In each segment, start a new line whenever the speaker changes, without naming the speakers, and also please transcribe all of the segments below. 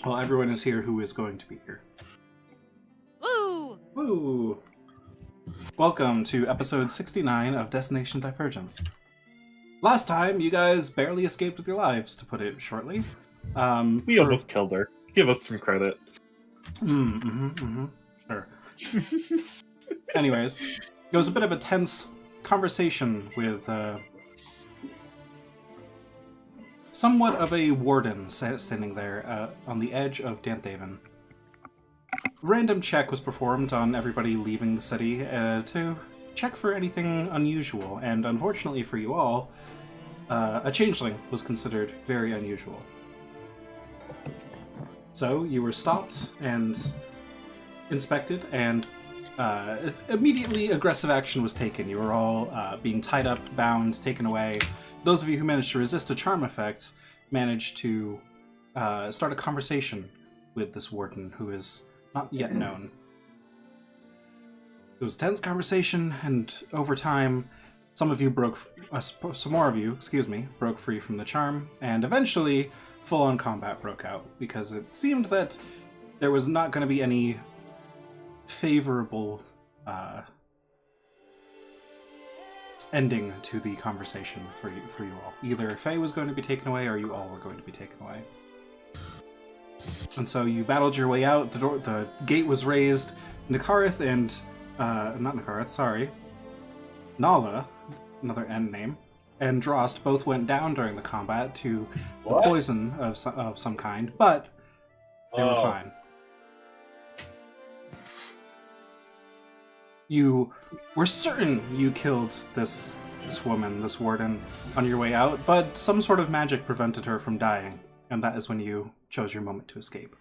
Well, everyone is here who is going to be here.
Woo!
Woo! Welcome to episode 69 of Destination Divergence. Last time, you guys barely escaped with your lives, to put it shortly.
We almost killed her. Give us some credit.
Sure. Anyways, it was a bit of a tense conversation with somewhat of a warden standing there on the edge of Danthaven. Random check was performed on everybody leaving the city to check for anything unusual, and unfortunately for you all, a changeling was considered very unusual. So you were stopped and inspected, and immediately aggressive action was taken. You were all being tied up, bound, taken away. Those of you who managed to resist a charm effect managed to start a conversation with this warden who is not yet known. It was a tense conversation, and over time, some more of you, broke free from the charm, and eventually, full-on combat broke out, because it seemed that there was not going to be any favorable ending to the conversation for you all. Either Faye was going to be taken away, or you all were going to be taken away. And so you battled your way out. The gate was raised. Nakareth and Nala, another N name, and Drost both went down during the combat to the poison of some kind, but they were fine. You were certain you killed this woman, this warden, on your way out, but some sort of magic prevented her from dying, and that is when you chose your moment to escape.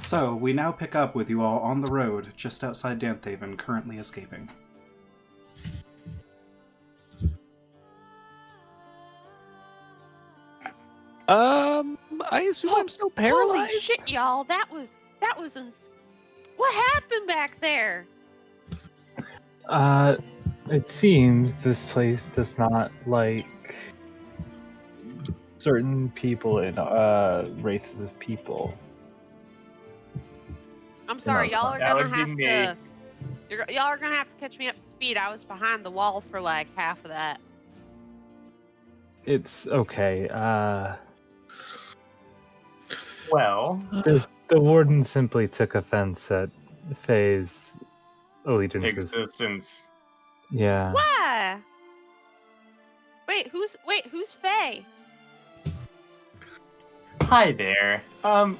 So, we now pick up with you all on the road just outside Danthaven, currently escaping.
I assume I'm still paralyzed?
Holy shit, y'all! That was what happened back there?
It seems this place does not like certain people and races of people.
I'm sorry, y'all are
That
gonna
would be
have
me.
to. Y'all are gonna have to catch me up to speed. I was behind the wall for like half of that.
It's okay.
Well,
The warden simply took offense at Faye's allegiances.
existence.
Yeah.
Why? Wait, who's Faye?
Hi there.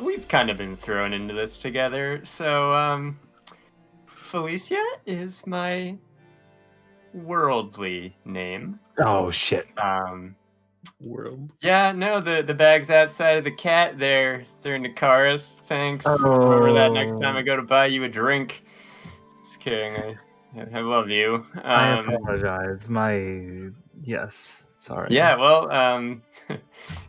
We've kind of been thrown into this together, so, Felicia is my worldly name.
Oh shit.
World.
Yeah, no, the bag's outside of the cat there. They're in Nakareth, thanks. Remember that next time I go to buy you a drink. Just kidding, I love you.
I apologize. Yes. Sorry.
Yeah, well,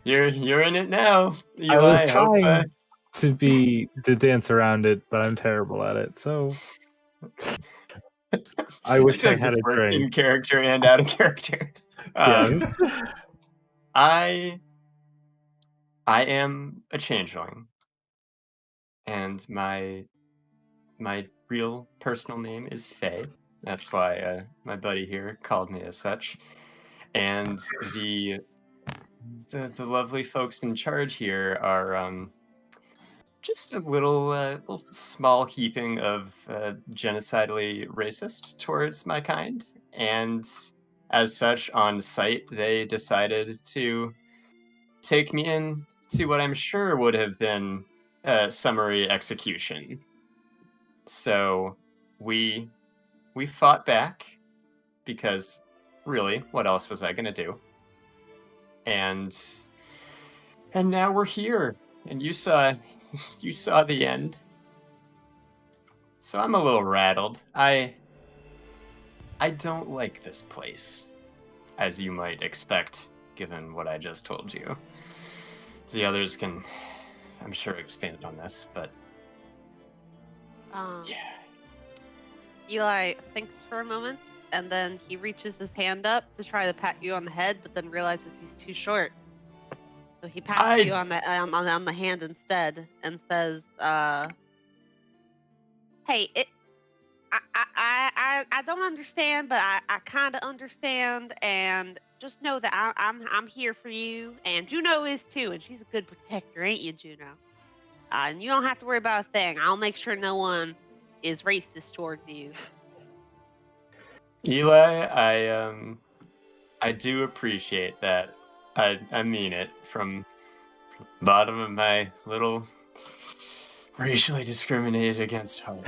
you're in it now, Eli.
I was
hope,
trying to dance around it, but I'm terrible at it. So I wish I
feel like
had
this
a
works in
drink.
character and out of character.
Yeah.
I am a changeling, and my real personal name is Faye. That's why my buddy here called me as such. And the lovely folks in charge here are just a little small heaping of genocidally racist towards my kind, and as such, on sight, they decided to take me in to what I'm sure would have been summary execution. So we fought back, because really, what else was I gonna do? And now we're here, and you saw the end. So I'm a little rattled. I don't like this place, as you might expect, given what I just told you. The others can, I'm sure, expand on this, but yeah.
Eli thinks for a moment, and then he reaches his hand up to try to pat you on the head, but then realizes he's too short. So he pats you on the hand instead and says, "Hey, I don't understand, but I kind of understand, and just know that I'm here for you, and Juno is too, and she's a good protector, ain't you, Juno? And you don't have to worry about a thing. I'll make sure no one is racist towards you."
Eli, I do appreciate that. I mean it from the bottom of my little racially discriminated against heart.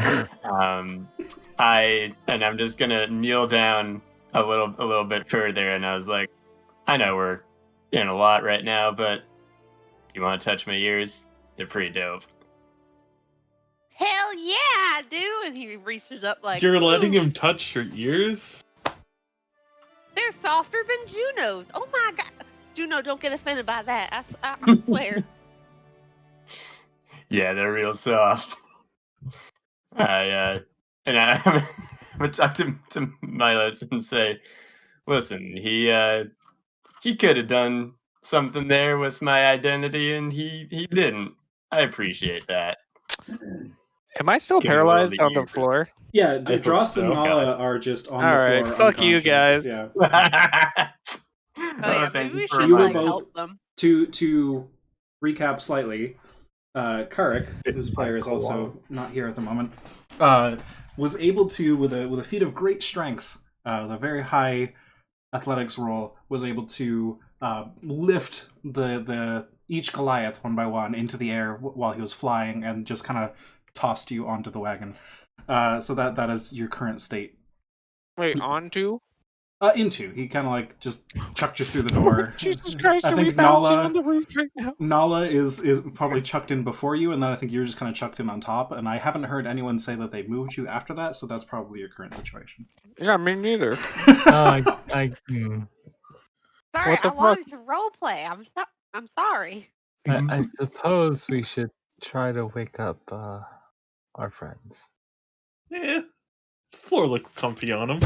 I'm just gonna kneel down a little bit further, and I was like, I know we're in a lot right now, but do you want to touch my ears? They're pretty dope.
Hell yeah, I do. And he reaches up like,
You're letting
"Ooh,
him touch your ears?
they're softer than Juno's. Oh my god, Juno, don't get offended by that. I swear."
Yeah, they're real soft. I'm gonna talk to Milos and say, listen, he could have done something there with my identity, and he didn't. I appreciate that.
Am I still
Give me one
paralyzed
the
on the
ears.
floor?
Yeah,
I hope
Drost and
so.
Nala are just on
All
the
right,
floor,
fuck you
unconscious.
guys.
Yeah.
Oh yeah,
thank
maybe we
you for
should
You were
like
reminding me.
both-
help them.
To recap slightly, Karek, whose player is
Michael
also
Wong.
not here at the moment, was able to, with a feat of great strength, with a very high athletics roll, was able to lift the each Goliath one by one into the air while he was flying, and just kind of tossed you onto the wagon. So that is your current state.
Wait, onto?
Into. He kind of like just chucked you through the door.
Jesus Christ,
I
are we
think
bouncing
Nala
on the roof right now?
Nala is probably chucked in before you, and then I think you're just kind of chucked in on top. And I haven't heard anyone say that they moved you after that, so that's probably your current situation.
Yeah, me neither.
Sorry,
Sorry,
What the
I
fuck?
wanted to role play. I'm sorry.
I suppose we should try to wake up our friends.
Yeah. The floor looks comfy on him.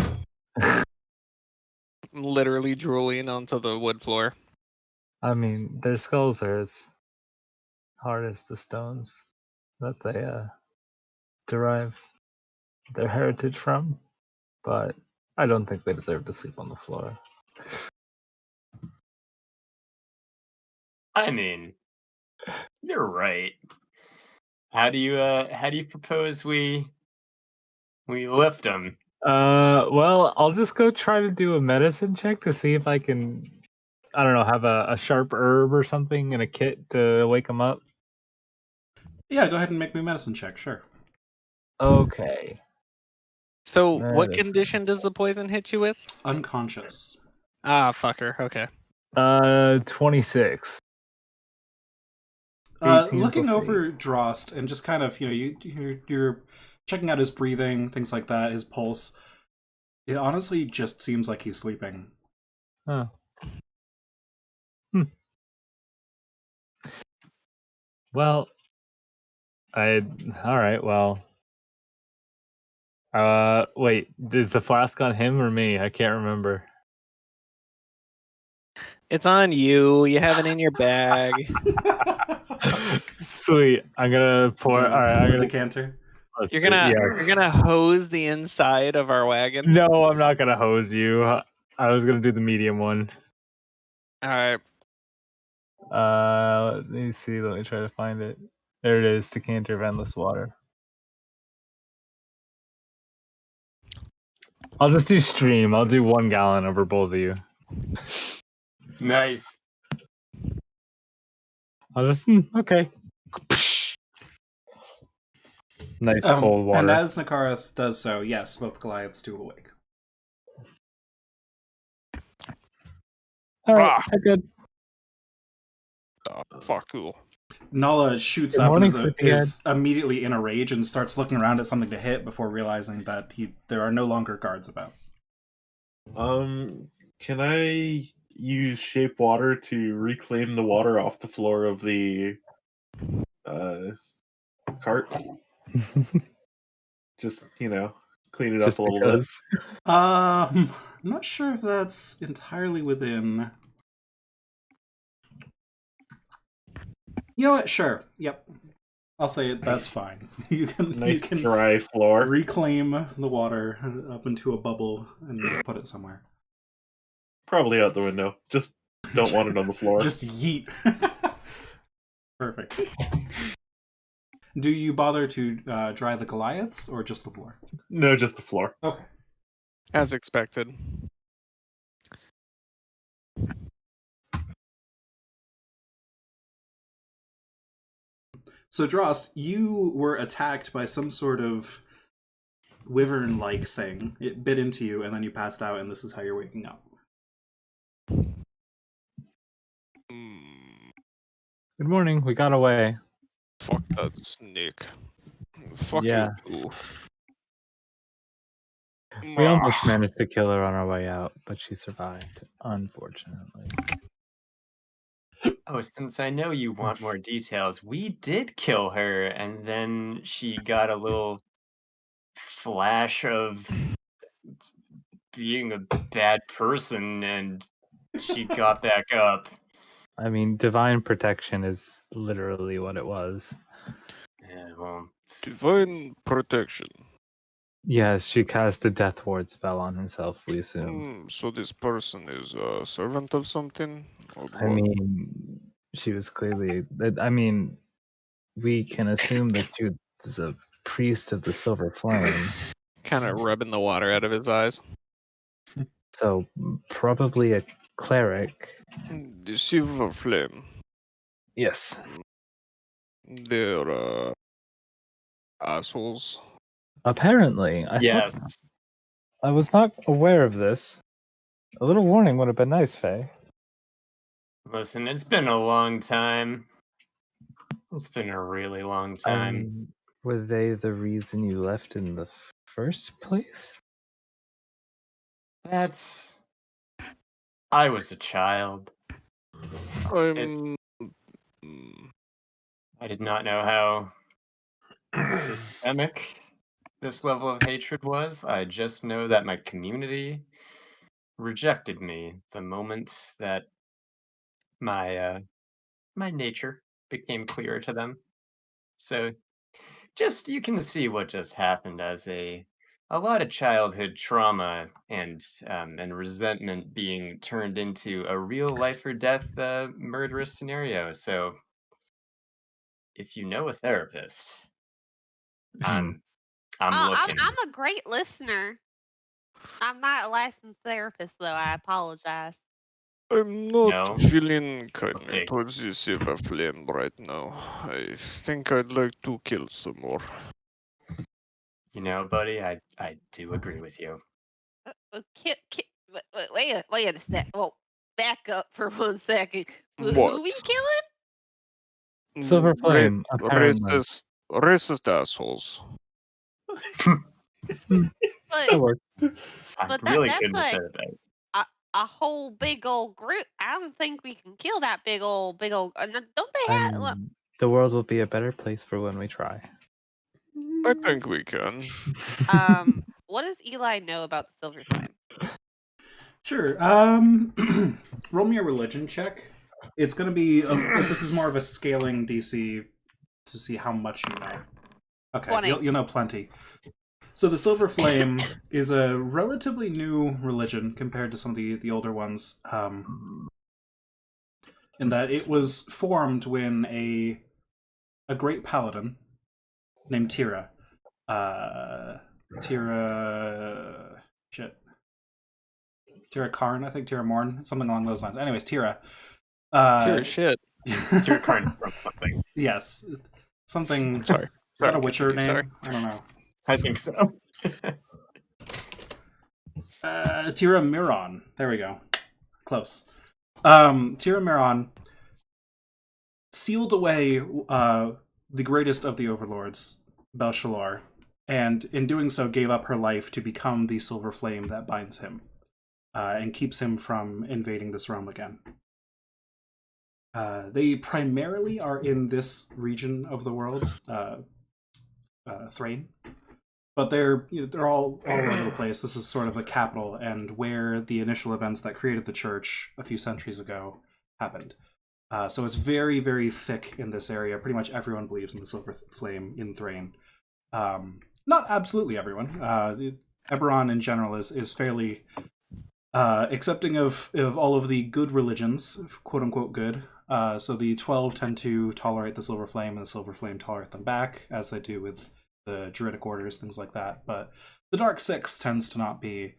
Literally drooling onto the wood floor.
I mean, their skulls are as hard as the stones that they derive their heritage from, but I don't think they deserve to sleep on the floor.
I mean, you're right. How do you propose we lift them?
Well, I'll just go try to do a medicine check to see if I can, I don't know, have a sharp herb or something in a kit to wake them up.
Yeah, go ahead and make me a medicine check, sure.
Okay.
So, what
Medicine.
condition does the poison hit you with?
Unconscious.
Ah, fucker. Okay.
26. 18
Looking
plus
over Drost and just kind of, you're checking out his breathing, things like that, his pulse. It honestly just seems like he's sleeping.
Oh. Well, all right, well. Wait, is the flask on him or me? I can't remember.
It's on you. You have it in your bag.
Sweet. I'm gonna pour. All right, I'm
the
gonna.
decanter.
Let's
You're
see,
gonna
yeah.
you're gonna hose the inside of our wagon.
No, I'm not gonna hose you. I was gonna do the medium one.
All right.
Let me see. Let me try to find it. There it is. Decanter of endless water. I'll just do stream. I'll do 1 gallon over both of you.
Nice.
I'll just okay. Nice cold water.
And as Nakarath does so, yes, both Goliaths do awake.
All right, good.
Oh, fuck cool.
Nala shoots
Good
up and
morning,
is immediately in a rage and starts looking around at something to hit before realizing that there are no longer guards about.
Can I use shape water to reclaim the water off the floor of the cart? Just, clean it
Just
up a little bit.
because.
I'm not sure if that's entirely within You know what? Sure. Yep. I'll say it. That's fine. You
Nice
can
dry floor.
reclaim the water up into a bubble and put it somewhere.
Probably out the window. Just don't want it on the floor.
Just yeet. Perfect. Do you bother to dry the Goliaths or just the floor?
No, just the floor.
Okay.
As expected.
So, Drost, you were attacked by some sort of wyvern-like thing. It bit into you, and then you passed out, and this is how you're waking up.
Good morning. We got away.
Fuck that snake. Fuck
Yeah.
you too.
We almost managed to kill her on our way out, but she survived, unfortunately.
Oh, since I know you want more details, we did kill her, and then she got a little flash of being a bad person, and she got back up.
I mean, divine protection is literally what it was.
Yeah, well,
Divine protection.
Yes, she cast a death ward spell on herself, we assume.
So this person is a servant of something? Or
I
what?
mean, she was clearly. I mean, we can assume that she was a priest of the Silver Flame.
Kind of rubbing the water out of his eyes.
So, probably a cleric.
The silver flame.
Yes.
They're assholes.
Apparently,
yes.
I was not aware of this. A little warning would have been nice, Faye.
Listen, it's been a long time. It's been a really long time.
Were they the reason you left in the first place?
I was a child.
I'm...
I did not know how systemic this level of hatred was. I just know that my community rejected me the moment that my nature became clearer to them. So just you can see what just happened as a lot of childhood trauma and resentment being turned into a real life or death murderous scenario. So if you know a therapist, I'm looking.
I'm a great listener. I'm not a licensed therapist, though. I apologize.
I'm not
No?
feeling
take-
kind towards the silver flame right now. I think I'd like to kill some more.
You know, buddy, I do agree with you.
Wait a sec. Well, back up for 1 second. Who
What?
we killing?
Silver Flame, apparently.
Racist assholes.
That
But,
works.
I
but
really
that's
couldn't have
like
said it better.
a whole big old group. I don't think we can kill that big old. Don't they have? Look,
The world will be a better place for when we try.
I think we can.
what does Eli know about the Silver Flame?
Sure. Roll me a religion check. It's going to be. This is more of a scaling DC to see how much you know. Okay,
20.
you'll know plenty. So the Silver Flame is a relatively new religion compared to some of the older ones, in that it was formed when a great paladin named Tira, Tira Karn, I think, Tira Morn, something along those lines. Anyways, Tira.
Sure shit.
Tira Karn from something.
Yes, something.
Sorry.
Is that a Witcher
continue,
name?
sorry.
I don't know.
I think so.
Tira Miron. There we go. Close. Tira Miron sealed away the greatest of the overlords, Belshalar, and in doing so gave up her life to become the silver flame that binds him and keeps him from invading this realm again. They primarily are in this region of the world, Thrain. But they're all over the place. This is sort of the capital and where the initial events that created the church a few centuries ago happened. So it's very, very thick in this area. Pretty much everyone believes in the Silver Flame in Thrain. Not absolutely everyone. Eberron in general is fairly accepting of all of the good religions, quote unquote good. So the 12 tend to tolerate the Silver Flame, and the Silver Flame tolerate them back, as they do with the Druidic orders, things like that. But the Dark Six tends to not be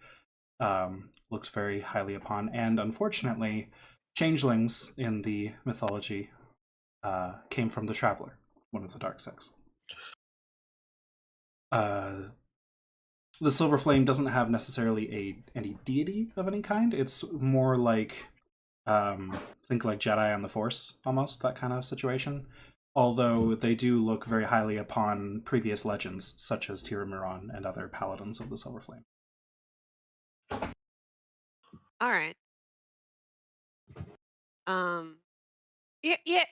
looked very highly upon, and unfortunately, changelings in the mythology came from the Traveler, one of the Dark Six. The Silver Flame doesn't have necessarily any deity of any kind. It's more like think like Jedi on the Force, almost that kind of situation. Although they do look very highly upon previous legends, such as Tiramiron and other paladins of the Silver Flame.
All right. Yeah,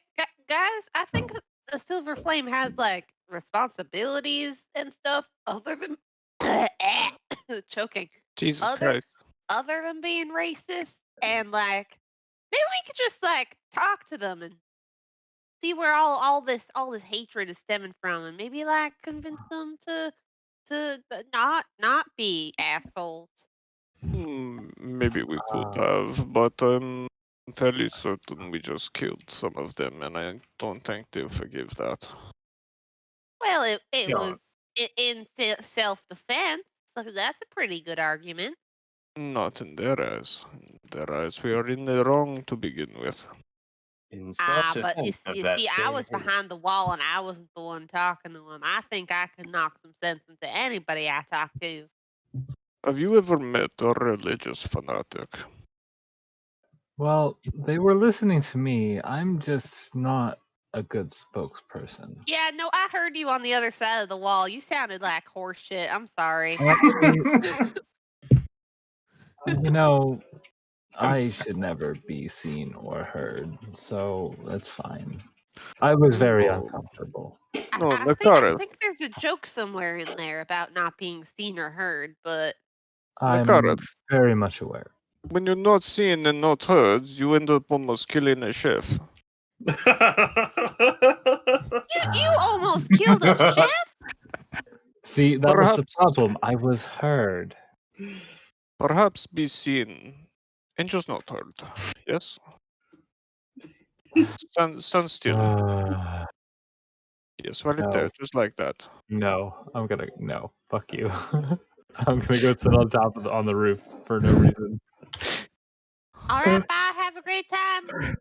guys. I think the Silver Flame has like responsibilities and stuff other than choking.
Jesus
Other
Christ.
other than being racist, and like maybe we could just like talk to them and see where all this hatred is stemming from, and maybe like convince them to not be assholes.
Maybe we could have, but I'm fairly certain we just killed some of them, and I don't think they'll forgive that.
Well, it
Yeah.
was in self-defense, so that's a pretty good argument.
Not in their eyes. In their eyes, we are in the wrong to begin with.
In
But
self-defense of
you
that
see, I
same
was
hate.
behind the wall and I wasn't the one talking to him. I think I could knock some sense into anybody I talk to.
Have you ever met a religious fanatic?
Well, they were listening to me. I'm just not a good spokesperson.
Yeah, no, I heard you on the other side of the wall. You sounded like horse shit. I'm sorry.
You know, I should never be seen or heard, so that's fine. I was very
No.
uncomfortable.
No,
I think there's a joke somewhere in there about not being seen or heard, but
I'm
Gareth.
very much aware.
When you're not seen and not heard, you end up almost killing a chef.
you almost killed a chef?
See, that was the
Perhaps-
problem. I was heard.
Perhaps be seen and just not heard. Yes? Stand still. Yes, right there, just like that.
No, no. Fuck you. I'm gonna go sit on top of on the roof for no reason.
All right, bye. Have a great time.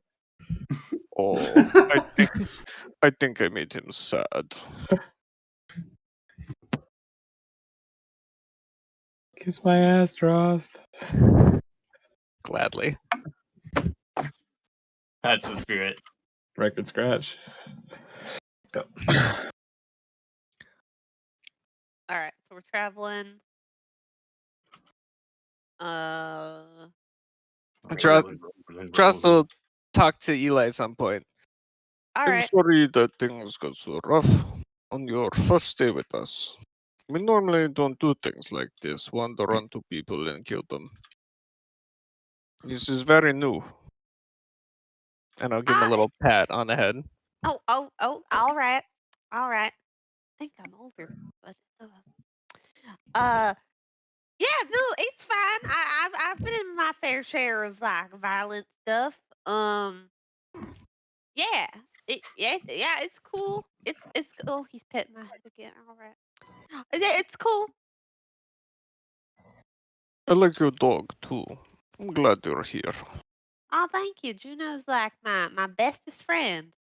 Oh, I think I made him sad.
Kiss my ass, Drost.
Gladly.
That's the spirit.
Record scratch. Go.
All right, so we're traveling.
Trust will talk to Eli at some point.
All
I'm
right.
sorry that things got so rough on your first day with us. We normally don't do things like this, wander onto people and kill them. This is very new. And I'll give him a little pat on the head.
Oh, all right. I think I'm older, but yeah, no, it's fine. I've been in my fair share of like violent stuff. Yeah, it's cool. It's oh, he's petting my head again. All right, it's cool.
I like your dog too. I'm glad you're here.
Oh, thank you. Juno's like my bestest friend.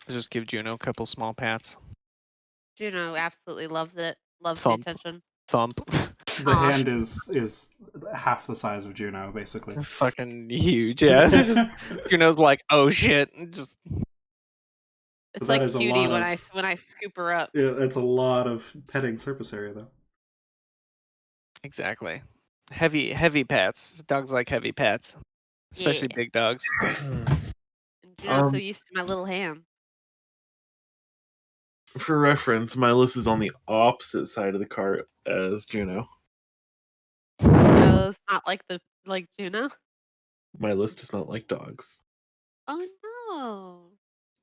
Just give Juno a couple small pats.
Juno absolutely loves it. Loves
Thump.
the attention.
Thump.
The hand is half the size of Juno, basically.
Fucking huge, yeah. Juno's like, oh shit. Just
It's
That
like
is a
Judy
lot
when I scoop her up.
Yeah, it's a lot of petting surface area, though.
exactly. Heavy pats. Dogs like heavy pats. Especially
Yeah.
big dogs.
And Juno's so used to my little hand.
For reference, Milos is on the opposite side of the cart as Juno.
No, it's not like Juno.
My list does not like dogs.
Oh no.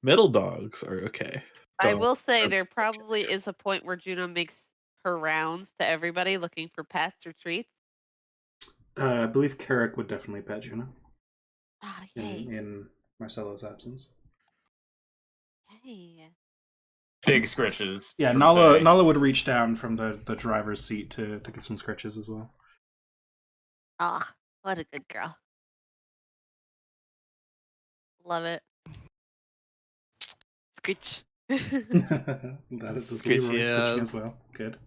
Metal dogs are okay.
I
Dogs
will say
are-
there probably is a point where Juno makes her rounds to everybody looking for pets or treats.
I believe Carrick would definitely pet Juno
Ah, yay.
in Marcelo's absence.
Yay.
Big scritches.
Yeah,
from
Nala
Faye.
would reach down from the driver's seat to give some scratches as well.
Ah, what a good girl. Love it. Scritch.
That is Leroy scritching as well. Good.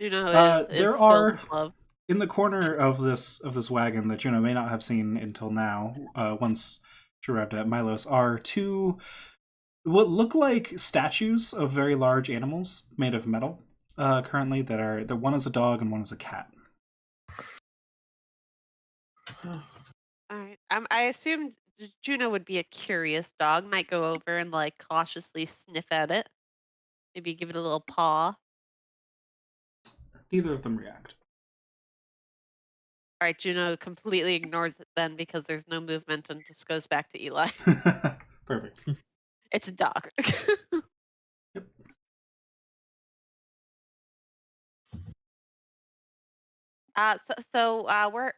Juno is
There
filled
are
with love.
in the corner of this wagon that Juno may not have seen until now. Once she arrived at Milos, are two what look like statues of very large animals made of metal. Currently, that one is a dog and one is a cat.
All right. I assumed Juno would be a curious dog. Might go over and like cautiously sniff at it. Maybe give it a little paw.
Neither of them react.
All right, Juno completely ignores it then because there's no movement and just goes back to Eli.
Perfect.
It's a dog.
Yep.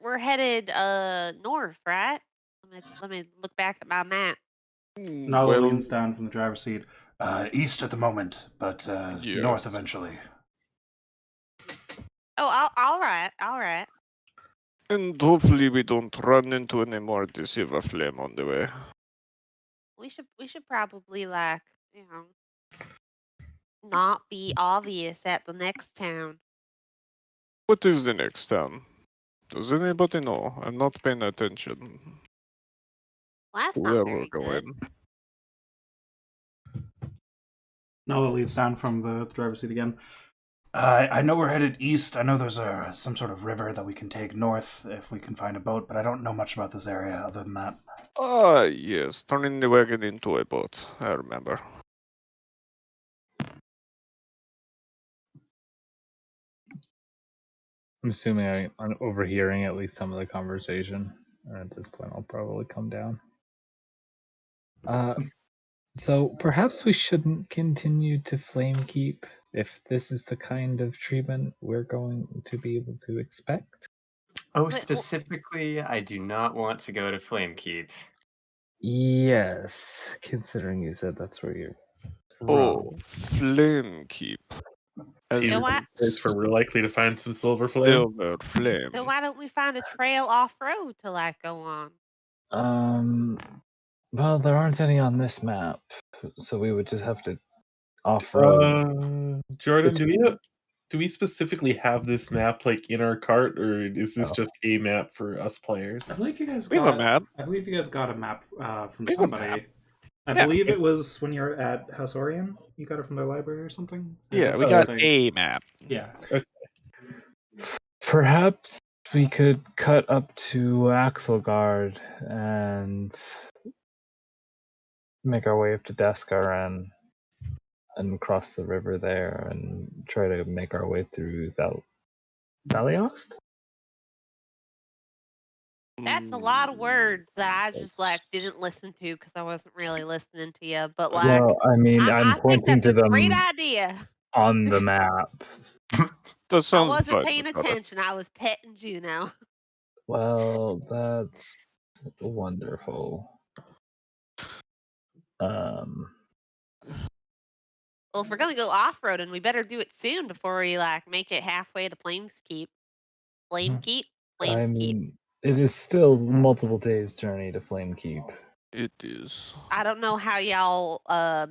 We're headed north, right? Let me look back at my map.
Nala
Well,
leans down from the driver's seat. East at the moment, but north
yes.
eventually.
Oh, all right.
And hopefully we don't run into any more deceiver flame on the way.
We should probably like, not be obvious at the next town.
What is the next town? Does anybody know? I'm not paying attention.
Well, that's
Where
not
we're
very good.
going.
Nala leans down from the driver's seat again. I know we're headed east. I know there's some sort of river that we can take north if we can find a boat, but I don't know much about this area other than that.
Ah, yes, turning the wagon into a boat. I remember.
I'm assuming I'm overhearing at least some of the conversation. And at this point, I'll probably come down. So perhaps we shouldn't continue to flame keep if this is the kind of treatment we're going to be able to expect.
Oh,
But-
specifically, I do not want to go to Flamekeep.
Yes, considering you said that's where you're
Oh,
from.
flame keep. As
See,
So
in
why-
Place where we're likely to find some silver flame.
silver flame.
So why don't we find a trail off road to like go on?
Well, there aren't any on this map, so we would just have to off-road.
Jordan, do we specifically have this map like in our cart, or is this
No.
just a map for us
I
players?
believe you guys
We have a
got.
map.
I believe you guys got a map from
We have a
somebody.
map.
I
Yeah.
believe it was when you were at House Orion. You got it from the library or something.
Yeah,
That's
we
what I
got
think.
a map.
Yeah.
Perhaps we could cut up to Axelgard and make our way up to Deskar and cross the river there and try to make our way through Valiost?
That's a lot of words that I just like didn't listen to because I wasn't really listening to you. But like,
Well, I mean,
I
I'm
think
pointing
that's
to
a
them
great idea.
on the map.
That
I
sounds
wasn't
fine,
paying
Dakota.
attention. I was petting Juno.
Well, that's wonderful.
Well, if we're gonna go off roading, we better do it soon before we like make it halfway to Flamekeep. Flamekeep.
I
Flamekeep.
mean, it is still multiple days' journey to Flamekeep.
It is.
I don't know how y'all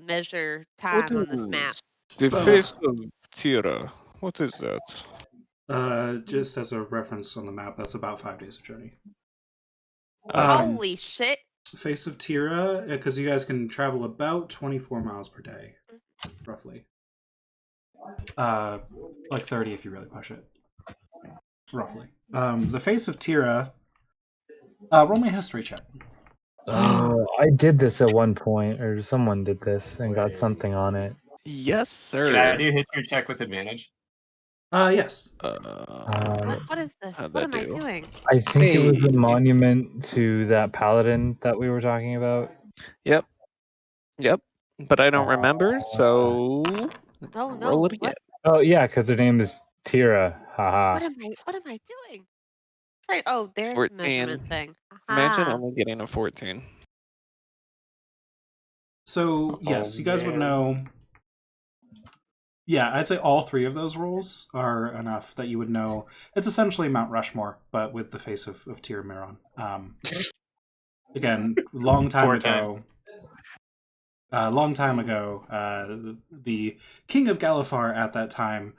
measure
What
time on this map.
is the
Uh,
face of Tira? What is that?
Just as a reference on the map, that's about 5 days of journey.
Holy shit!
Face of Tira, because you guys can travel about 24 miles per day, roughly. Like 30 if you really push it. Roughly. The Face of Tira, roll me a history check.
I did this at one point, or someone did this and got something on it.
Yes,
Can I
sir.
do history check with advantage?
Yes.
What is this?
how'd
What
that
am I
do?
doing?
I think it was
Hey.
a monument to that paladin that we were talking about.
Yep. But I don't remember, so
Oh
roll
no!
it again.
Oh yeah, because her name is Tira. Haha.
What am I doing? Right. Oh, there's the
14.
measurement thing.
Imagine
Aha.
only getting a 14.
So yes,
Oh,
you guys would
man.
know. Yeah, I'd say all three of those rolls are enough that you would know. It's essentially Mount Rushmore, but with the face of Tyr Miron. Again, long time
Four times.
ago. Long time ago, the King of Galifar at that time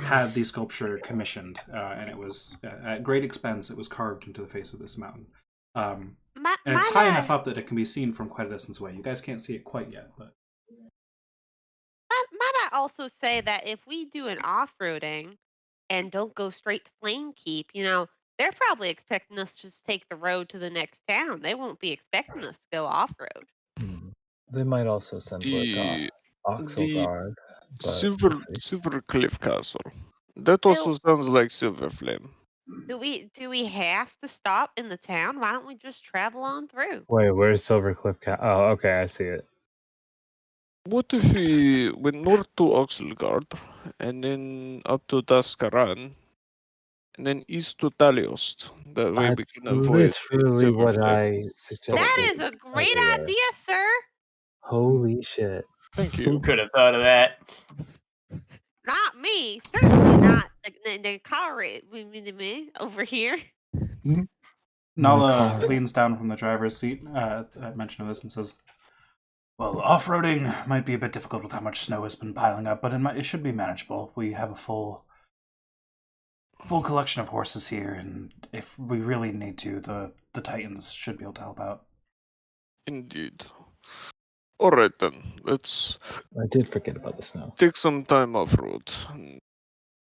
had the sculpture commissioned, and it was at great expense. It was carved into the face of this mountain, and it's high enough up that it can be seen from quite a distance away. You guys can't see it quite yet, but
Might I also say that if we do an off-roading and don't go straight to Flame Keep, they're probably expecting us to just take the road to the next town. They won't be expecting us to go off-road.
They might also send like
The
Oxel
the
Guard, but
Silver
we'll see.
Silver Cliff Castle. That also sounds like Silver Flame.
Do we have to stop in the town? Why don't we just travel on through?
Wait, where's Silvercliff? Oh, okay, I see it.
What if we went north to Oxelgard, and then up to Daskaran, and then east to Taliost? That way we
That's
can avoid the
literally
Silver
what
Flame.
I
That
suggested
is a great
earlier.
idea, sir.
Holy shit!
Thank
Who
you.
could have thought of that?
Not me. Certainly not the car me over here.
Nala
car.
leans down from the driver's seat at mention of this and says, "Well, off-roading might be a bit difficult with how much snow has been piling up, but it should be manageable. We have a full collection of horses here, and if we really need to, the Titans should be able to help out."
Indeed. Alright then, let's
I did forget about the snow.
take some time off road.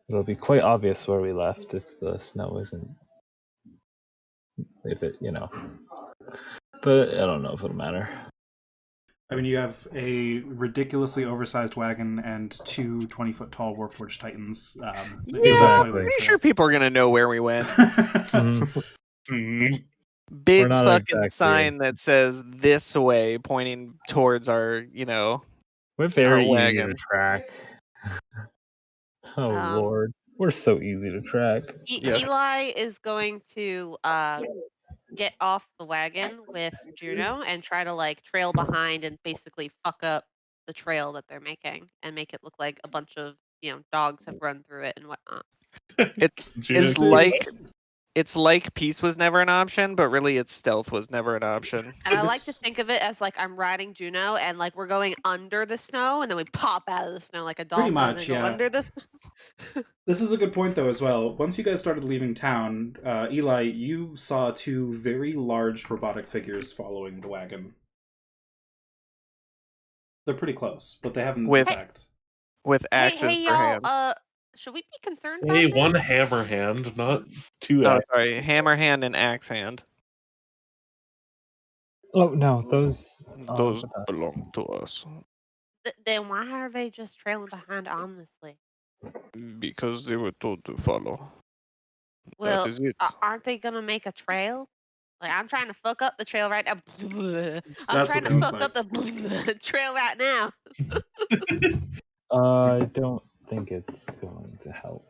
It'll be quite obvious where we left if the snow isn't. If it, But I don't know if it'll matter.
I mean, you have a ridiculously oversized wagon and two 20-foot tall Warforged Titans. That you'll
Yeah,
definitely
Exactly.
leave
pretty
trail
sure people are gonna know where we went.
Mhm.
Mm,
Big
not
fucking
exactly.
sign that says this way, pointing towards our,
We're very easy to
wagon.
track. Oh
Um,
lord, we're so easy to track.
Yeah.
Eli is going to get off the wagon with Juno and try to trail behind and basically fuck up the trail that they're making and make it look like a bunch of dogs have run through it and whatnot.
It's
Juno's
This
like
is-
it's like peace was never an option, but really it's stealth was never an option.
And I like to
This-
think of it as I'm riding Juno and we're going under the snow and then we pop out of the snow like a
Pretty
dolphin
much,
and go
yeah.
under the snow.
This is a good point, though, as well. Once you guys started leaving town, Eli, you saw two very large robotic figures following the wagon. They're pretty close, but they haven't
With
attacked.
with axes
hey
per
y'all,
hand.
should we be concerned
Hey,
about this?
one hammer hand, not two
Oh,
axes.
sorry, hammer hand and axe hand.
Oh no, those.
Those
with us.
belong to us
Then why are they just trailing behind ominously?
because they were told to follow.
Well,
That is it.
aren't they gonna make a trail? I'm trying to fuck up the trail right now. I'm
That's
trying
what
to
they
fuck
look
up the trail right now.
I don't think it's going to help.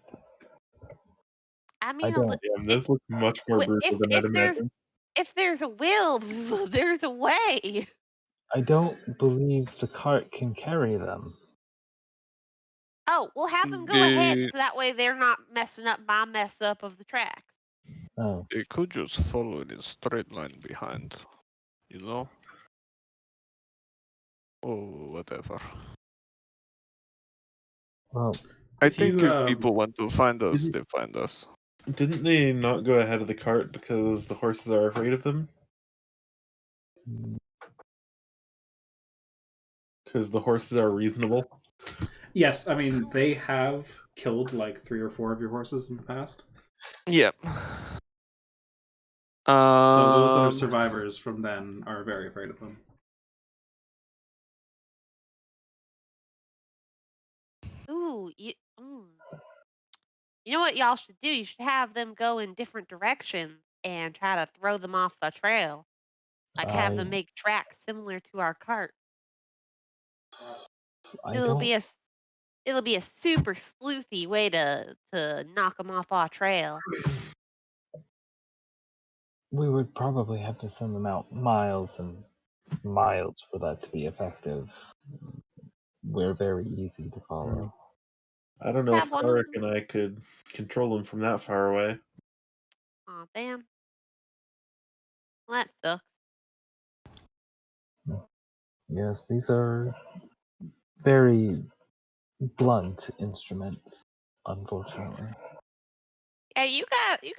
I mean,
don't.
Yeah, this looks much more brutal than I'd imagined.
if there's a will, there's a way.
I don't believe the cart can carry them.
Oh, we'll have them go ahead,
They
so that way they're not messing up my mess up of the tracks.
Oh,
they could just follow in a straight line behind, you know? Oh, whatever.
well,
I
If
think
you,
if people want to find us,
Is it-
they find us.
Didn't they not go ahead of the cart because the horses are afraid of them? Because the horses are reasonable?
Yes, I mean, they have killed like 3 or 4 of your horses in the past.
Yep.
So those that are survivors from then are very afraid of them.
Ooh, You know what y'all should do? You should have them go in different directions and try to throw them off the trail. Like have them make tracks similar to our cart.
I
It'll
don't.
be a it'll be a super sleuthy way to knock them off our trail.
We would probably have to send them out miles and miles for that to be effective. We're very easy to follow.
I don't
Just
know
have
if
one of
Tarek
them.
and I could control them from that far away.
Aw, damn. Well, that sucks.
Yes, these are very blunt instruments, unfortunately.
Yeah, you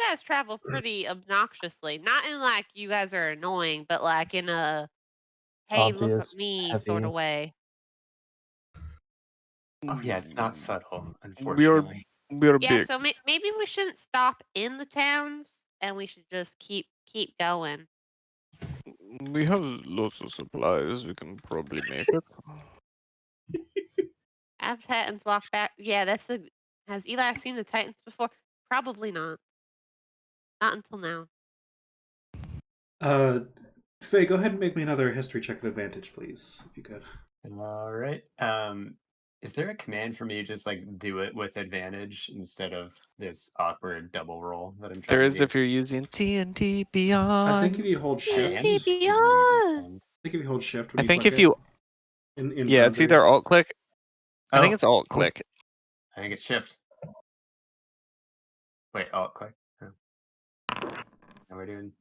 guys travel pretty obnoxiously. Not in like you guys are annoying, but like in a hey, look at
Obvious,
me sort
heavy.
of way.
Oh yeah, it's not subtle,
We are
unfortunately.
Yeah,
big.
so maybe we shouldn't stop in the towns, and we should just keep going.
We have lots of supplies. We can probably make it.
Have Titans walk back. Yeah, that's a. Has Eli seen the Titans before? Probably not. Not until now.
Faye, go ahead and make me another history check at advantage, please, if you could.
All right. Is there a command for me to just like do it with advantage instead of this awkward double roll that I'm trying
There
to
is
do?
if you're using TNT
I
Beyond.
think if you hold
I
shift,
am.
TNT
I
Beyond.
think if you hold shift when
I
you
think
click
if
it
you
in
yeah, it's
Foundry.
either alt click. I
Oh,
think it's alt
oh,
click.
I think it's shift. Wait, alt click. Oh. Now we're doing.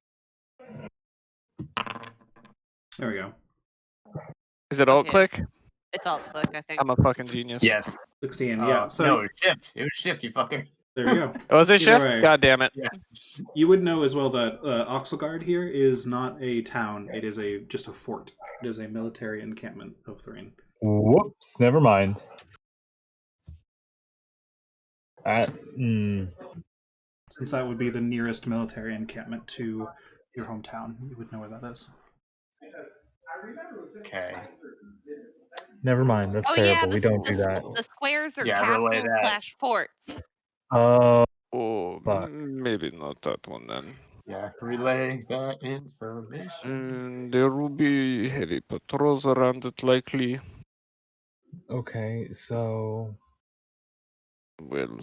There we go.
Is it alt
Okay,
click?
it's alt click, I think.
I'm a fucking genius.
Yes.
16. Yeah. So
No, it was shift. It was shift. You fucking.
there we go.
Was it
Either
shift?
way.
God damn it.
Yeah.
You would know as well that Oxelgard here is not a town. It is just a fort. It is a military encampment of Thrain.
Whoops, never mind.
Since that would be the nearest military encampment to your hometown, you would know where that is.
Okay.
Never mind. That's
Oh yeah,
terrible. We don't do that.
the squares are
Yeah, relay
castles
that.
/ forts.
Oh,
Oh,
fuck.
maybe not that one then.
Yeah, relay that information.
There will be heavy patrols around it likely.
Okay, so
Well,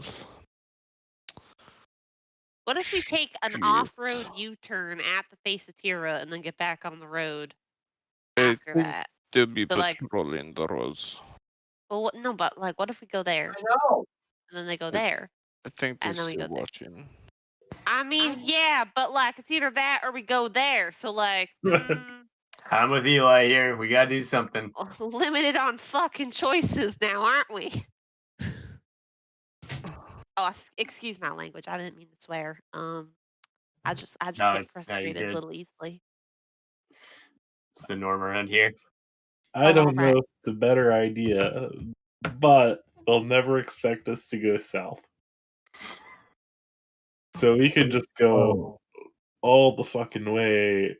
What if we take an
shit.
off-road U-turn at the face of Tira and then get back on the road
I
after
think
that?
there'll be
So, like-
patrolling the roads.
Well, no, but like, what if we go there
know.
and then they go there?
I think they're
And then we
still
go there.
watching.
I mean, yeah, but like, it's either that or we go there. So like,
I'm with Eli here. We gotta do something.
limited on fucking choices now, aren't we? Oh, excuse my language. I didn't mean to swear. I just
No,
get
you
frustrated a
did.
little easily.
It's the norm around here.
I don't
Alright.
know if it's a better idea, but they'll never expect us to go south. So we could just go all the fucking way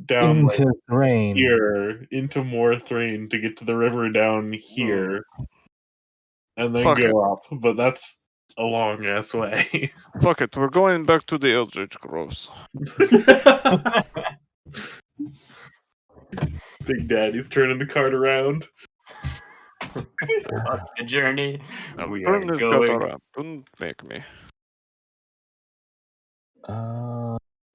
down like
into rain.
here into more Thrain to get to the river down here, and then
Fuck
go up. But that's a long ass way.
Fuck it, we're going back to the Eldritch Groves.
Big Daddy's turning the cart around.
Fuck the journey.
Now
We are
turn this
going.
gutter around. Don't make me.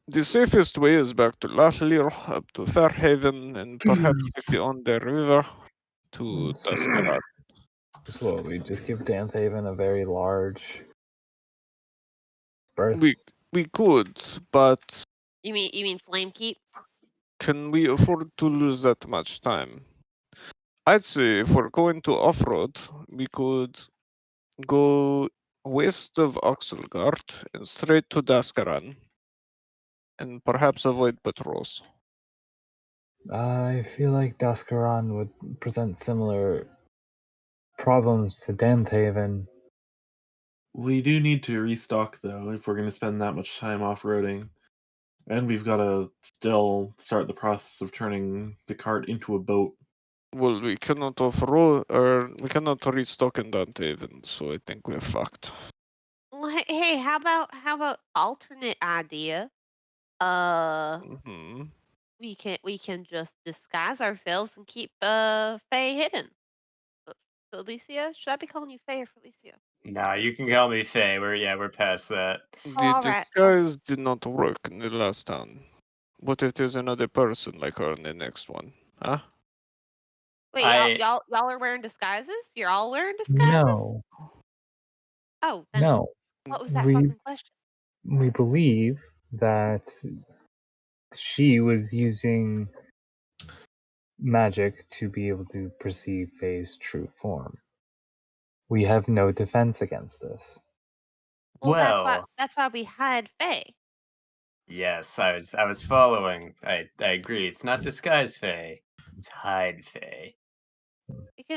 The safest way is back to Lathlir, up to Fairhaven, and perhaps if you're on the river, to Tuscarad.
So what, we just give Danthaven a very large berth?
We could, but
You mean Flamekeep?
can we afford to lose that much time? I'd say if we're going to off-road, we could go west of Oxelgard and straight to Daskaran, and perhaps avoid patrols.
I feel like Daskaran would present similar problems to Danthaven.
We do need to restock though if we're going to spend that much time off-roading. And we've got to still start the process of turning the cart into a boat.
Well, we cannot off-road, or we cannot restock in Danthaven, so I think we're fucked.
Well, Hey, how about alternate idea? Uh,
Hmm.
we can just disguise ourselves and keep Faye hidden. Felicia, should I be calling you Faye or Felicia?
Nah, you can call me Faye. We're past that.
Oh,
The
all right.
disguise did not work in the last town. What if there's another person like her in the next one? Huh?
Wait,
I
y'all are wearing disguises? You're all wearing disguises?
No,
Oh, then
no.
what was that
We
fucking question?
we believe that she was using magic to be able to perceive Faye's true form. We have no defense against this.
Well,
well,
that's why we hide Faye.
yes, I was following. I agree. It's not disguise Faye. It's hide Faye.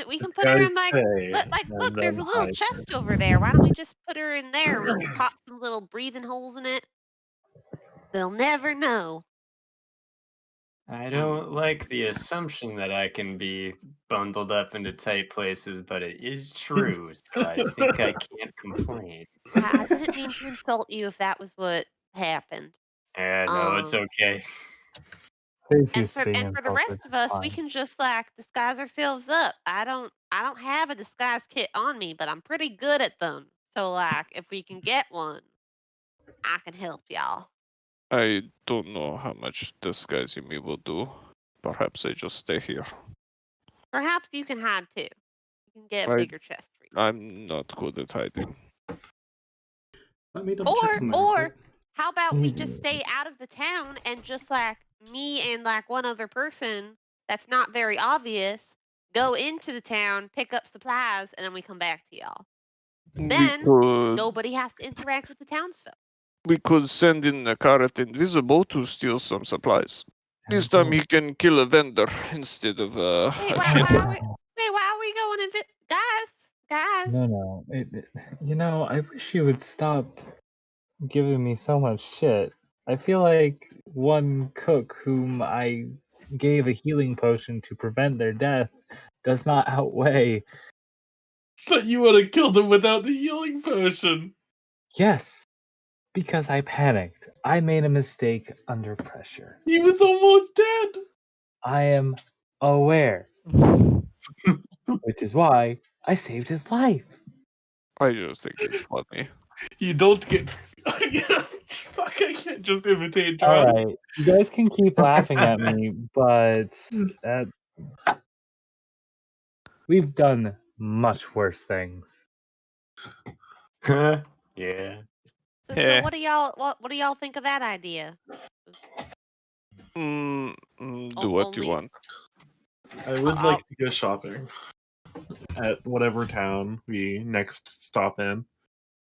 We can put her in
Disguise Faye,
look,
and
there's
then
a little
hide
chest over there. Why don't we just put her in there? We can pop some little breathing holes in it. They'll never know.
I don't like the assumption that I can be bundled up into tight places, but it is true, so I think I can't complain.
I didn't mean to insult you if that was what happened.
No, it's
Um,
okay.
Faye's
and
used to
for
being
and for the
insulted.
rest of us, we
Fine.
can just like disguise ourselves up. I don't have a disguise kit on me, but I'm pretty good at them. So like, if we can get one, I can help y'all.
I don't know how much disguising me will do. Perhaps I just stay here.
Perhaps you can hide too. You can get a
I-
bigger chest for you.
I'm not good at hiding.
Let me double check something real
Or
quick.
how about we
Easy.
just stay out of the town and just like me and like one other person that's not very obvious go into the town, pick up supplies, and then we come back to y'all. Then nobody has to interact with the townsfolk.
We could send in a carrot invisible to steal some supplies. This time he can kill a vendor instead of
Wait,
a
why
shit.
are we going in guys?
No. I wish you would stop giving me so much shit. I feel like one cook whom I gave a healing potion to prevent their death does not outweigh.
But you would have killed him without the healing potion.
Yes, because I panicked. I made a mistake under pressure.
He was almost dead.
I am aware, which is why I saved his life.
I just think it's funny.
You don't get. Fuck! I can't just imitate
All
drugs.
right, you guys can keep laughing at me, but we've done much worse things.
Yeah.
So
Yeah.
what do y'all think of that idea?
Do what you
Only
want.
I would
I'll-
like to go shopping at whatever town we next stop in.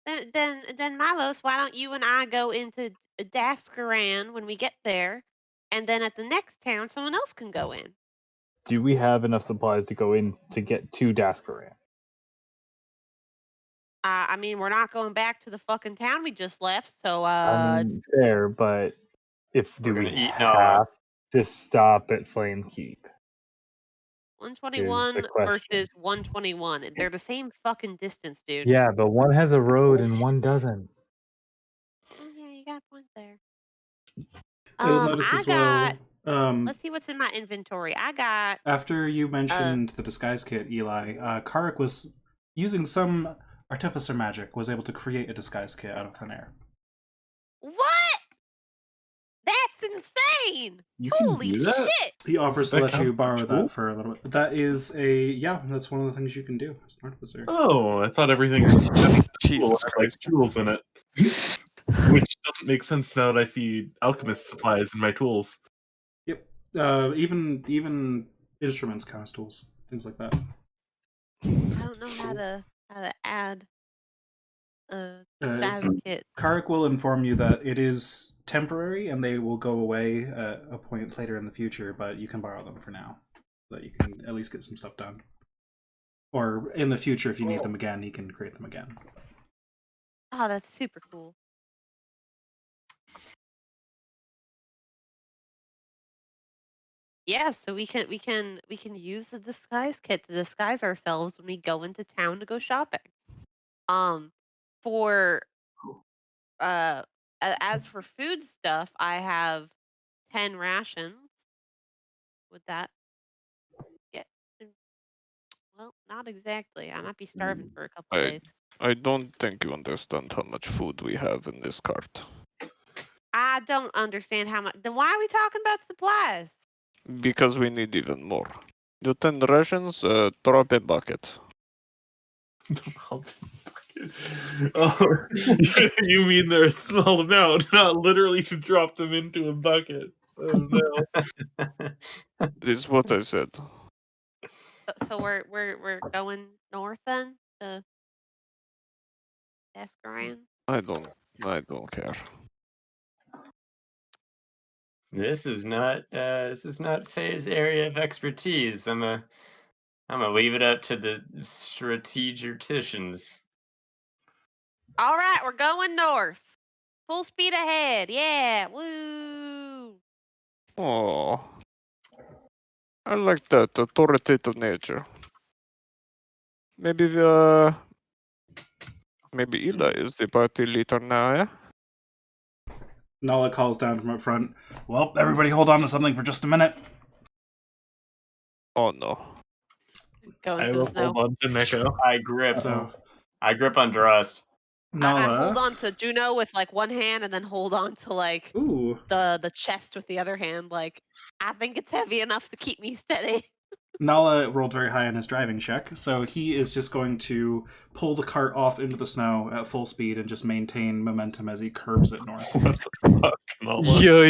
Then Milos, why don't you and I go into Daskaran when we get there, and then at the next town someone else can go in.
Do we have enough supplies to go in to get to Daskaran?
I mean, we're not going back to the fucking town we just left, so
Fair, but do
We're
we
gonna eat Noah.
have to stop at Flame Keep?
121
question.
versus 121. They're the same fucking distance, dude.
Yeah, but one has a road and one doesn't.
Oh yeah, you got a point there.
You'll notice
I
as
got.
well.
Let's see what's in my inventory. I got.
After you mentioned the disguise kit, Eli, Karik was using some artificer magic, was able to create a disguise kit out of thin air.
What? That's insane!
You can
Holy
do that?
shit!
He offers to
That
let
counts
you
as a
borrow
tool?
that for a little bit. That is that's one of the things you can do as an artificer.
Oh, I thought everything was
Jesus
had, like
Christ.
tools in it, which doesn't make sense now that I see alchemist supplies in my tools.
Yep. Even instruments count as tools, things like that.
I don't know how to add a
It's-
disguise kit.
Karik will inform you that it is temporary and they will go away at a point later in the future, but you can borrow them for now, so that you can at least get some stuff done. Or in the future, if you need them again, he can create them again.
Oh, that's super cool. Yeah, so we can use the disguise kit to disguise ourselves when we go into town to go shopping. For as for food stuff, I have 10 rations. Would that get? Well, not exactly. I might be starving for a couple
I
days.
I don't think you understand how much food we have in this cart.
I don't understand how much. Then why are we talking about supplies?
Because we need even more. You 10 rations, drop a bucket.
Oh, you mean they're a small amount, not literally to drop them into a bucket. Oh no.
This is what I said.
So we're going north then to Escaran.
I don't care.
This is not Faye's area of expertise. I'm gonna leave it up to the strategisticians.
All right, we're going north. Full speed ahead. Yeah. Woo.
Oh, I like that authoritative nature. Maybe maybe Eli is the party leader now, yeah?
Nala calls down from up front. Well, everybody hold on to something for just a minute.
Oh no.
Going
I
to the
will
snow.
hold on to Neko.
So
I grip on Drust.
I hold
Nala.
on to Juno with like one hand and then hold on to like
Ooh.
the chest with the other hand. Like I think it's heavy enough to keep me steady.
Nala rolled very high on his driving check, so he is just going to pull the cart off into the snow at full speed and just maintain momentum as he curbs it north.
What the fuck, Nola?
Yeah,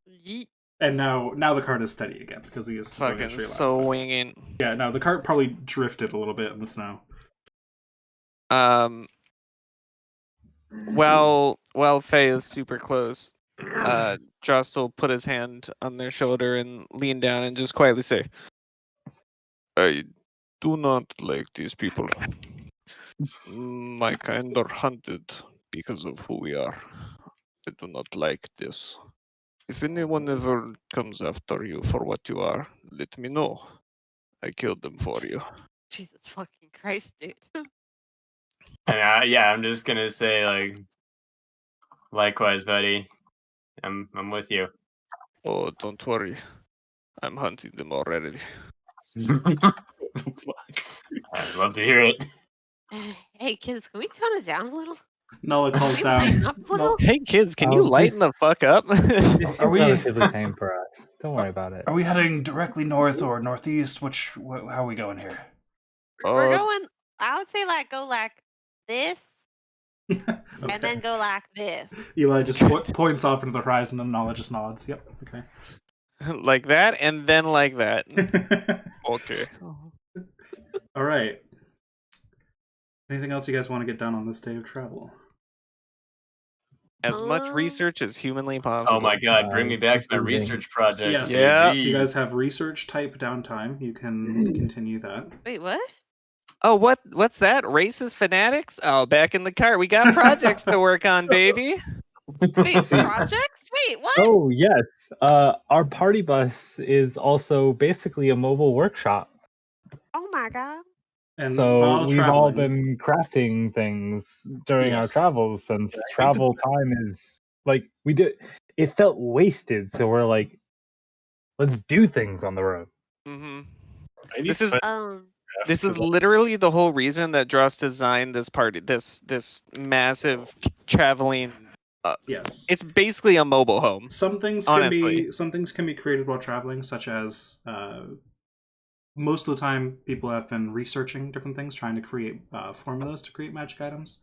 Yeet.
And now the cart is steady again because he is going in a
Fucking
straight line.
swinging.
Yeah, no, the cart probably drifted a little bit in the snow.
While Faye is super close, Jost will put his hand on their shoulder and lean down and just quietly say, I do not like these people. My kind are hunted because of who we are. I do not like this. If anyone ever comes after you for what you are, let me know. I killed them for you.
Jesus fucking Christ, dude.
And yeah, I'm just gonna say like, likewise, buddy. I'm with you.
Oh, don't worry. I'm hunting them already.
I'd love to hear it.
Hey kids, can we tone it down a little?
Nala calls
Can we lighten
down.
up a little?
Hey kids, can you lighten the fuck up?
It seems
we-
relatively tame for us. Don't worry about it.
Are we heading directly north or northeast? How are we going here?
We're going. I would say like go like this,
Okay.
and then go like this.
Eli just points off into the horizon and Nala just nods. Yep, okay.
like that, and then like that. Okay.
All right. Anything else you guys want to get done on this day of travel?
As much research as humanly possible.
Oh my god, bring me back to my research project.
Yes.
Yeah.
If you guys have research type downtime, you can continue that.
Wait, what?
Oh, what's that? Racist fanatics? Oh, back in the car. We got projects to work on, baby.
Wait, projects? Wait, what?
Oh yes, our party bus is also basically a mobile workshop.
Oh my god.
And
So
while
we've all
traveling,
been crafting things during our
Yes.
travels since
Yeah, I think
travel time is like we did. It felt wasted, so we're like, let's do things on the road.
hmm
I need
This
to
is
find
this is
because
literally the whole reason that Dross designed this party. This massive traveling.
yes.
It's basically a mobile home.
Some things
honestly.
can be created while traveling, such as most of the time people have been researching different things, trying to create formulas to create magic items.